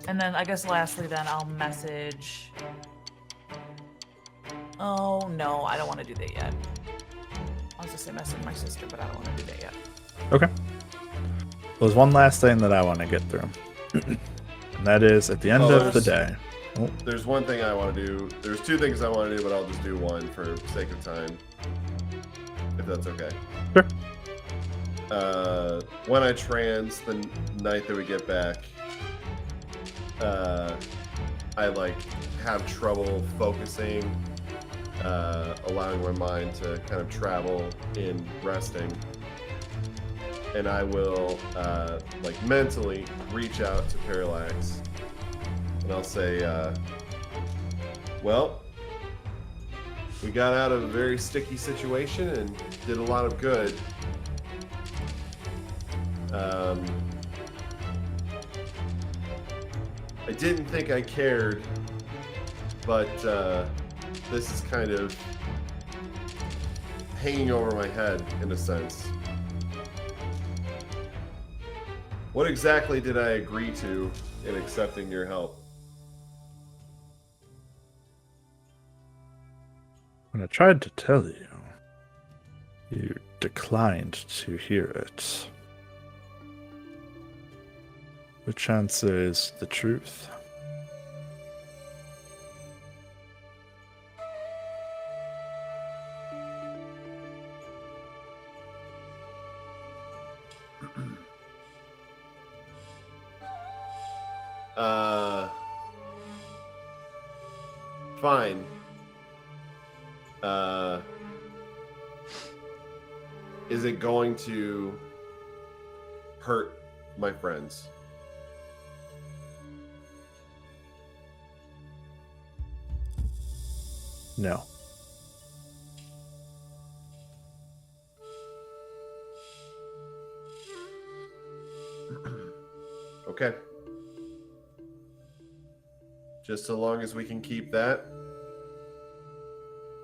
And then I guess lastly then I'll message. Oh no, I don't want to do that yet. I was just gonna message my sister, but I don't want to do that yet. Okay. There's one last thing that I want to get through. And that is at the end of the day. There's one thing I want to do. There's two things I want to do, but I'll just do one for sake of time. If that's okay. Sure. When I trans the night that we get back, I like have trouble focusing, allowing my mind to kind of travel in resting. And I will like mentally reach out to Parallax, and I'll say, well, we got out of a very sticky situation and did a lot of good. I didn't think I cared, but this is kind of hanging over my head in a sense. What exactly did I agree to in accepting your help? When I tried to tell you, you declined to hear it. Which answer is the truth? Fine. Is it going to hurt my friends? No. Okay. Just so long as we can keep that,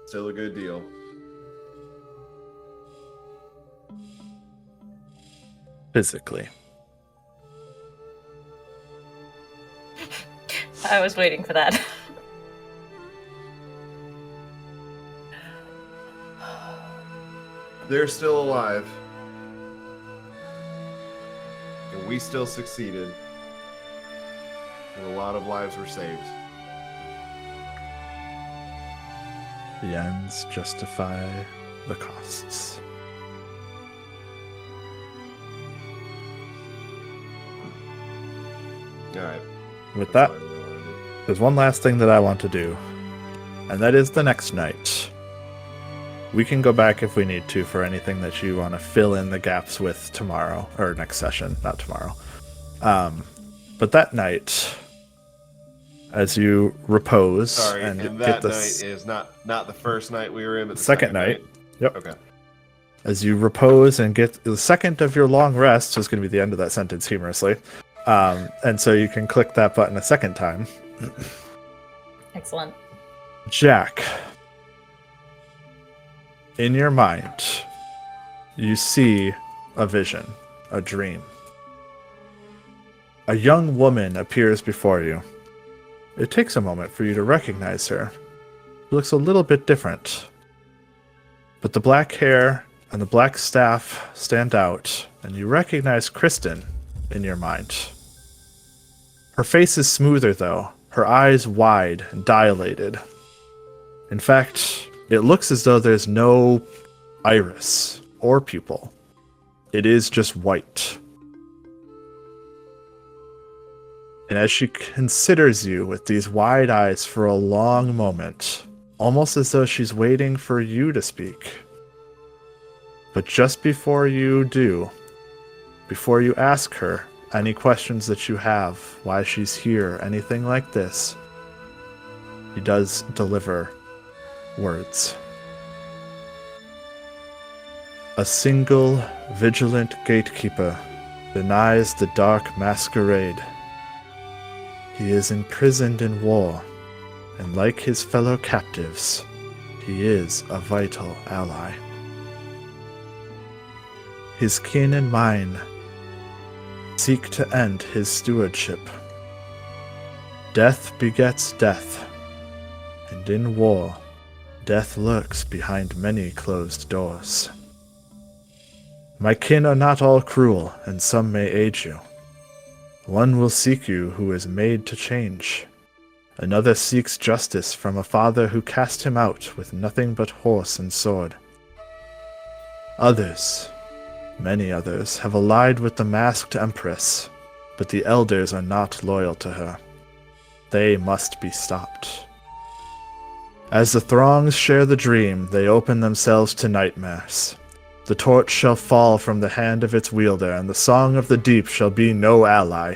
still a good deal. Physically. I was waiting for that. They're still alive. And we still succeeded. And a lot of lives were saved. The ends justify the costs. All right. With That's that, what I really wanted to do. there's one last thing that I want to do, and that is the next night. We can go back if we need to for anything that you want to fill in the gaps with tomorrow, or next session, not tomorrow. But that night, as you repose Sorry, and and get that the night is not the first night we were in, but the second night. Yep. Okay. As you repose and get the second of your long rests, is going to be the end of that sentence humorously. And so you can click that button a second time. Excellent. Jack, in your mind, you see a vision, a dream. A young woman appears before you. It takes a moment for you to recognize her. She looks a little bit different. But the black hair and the black staff stand out, and you recognize Kristen in your mind. Her face is smoother, though, her eyes wide and dilated. In fact, it looks as though there's no iris or pupil. It is just white. And as she considers you with these wide eyes for a long moment, almost as though she's waiting for you to speak. But just before you do, before you ask her any questions that you have, why she's here, anything like this, he does deliver words. A single vigilant gatekeeper denies the dark masquerade. He is imprisoned in war, and like his fellow captives, he is a vital ally. His kin and mine seek to end his stewardship. Death begets death, and in war, death lurks behind many closed doors. My kin are not all cruel, and some may aid you. One will seek you who is made to change. Another seeks justice from a father who cast him out with nothing but horse and sword. Others, many others, have allied with the masked empress, but the elders are not loyal to her. They must be stopped. As the throngs share the dream, they open themselves to nightmares. The torch shall fall from the hand of its wielder, and the song of the deep shall be no ally.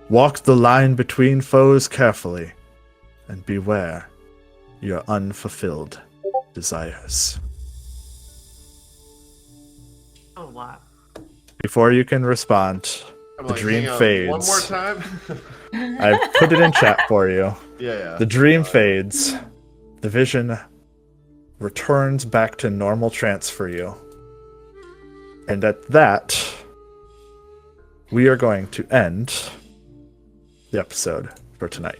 Walk the line between foes carefully, and beware your unfulfilled desires. A lot. Before you can respond, I'm the like, dream hang on, fades. one more time. I've put it in chat for you. Yeah. The dream fades. The vision returns back to normal trance for you. And at that, we are going to end the episode for tonight.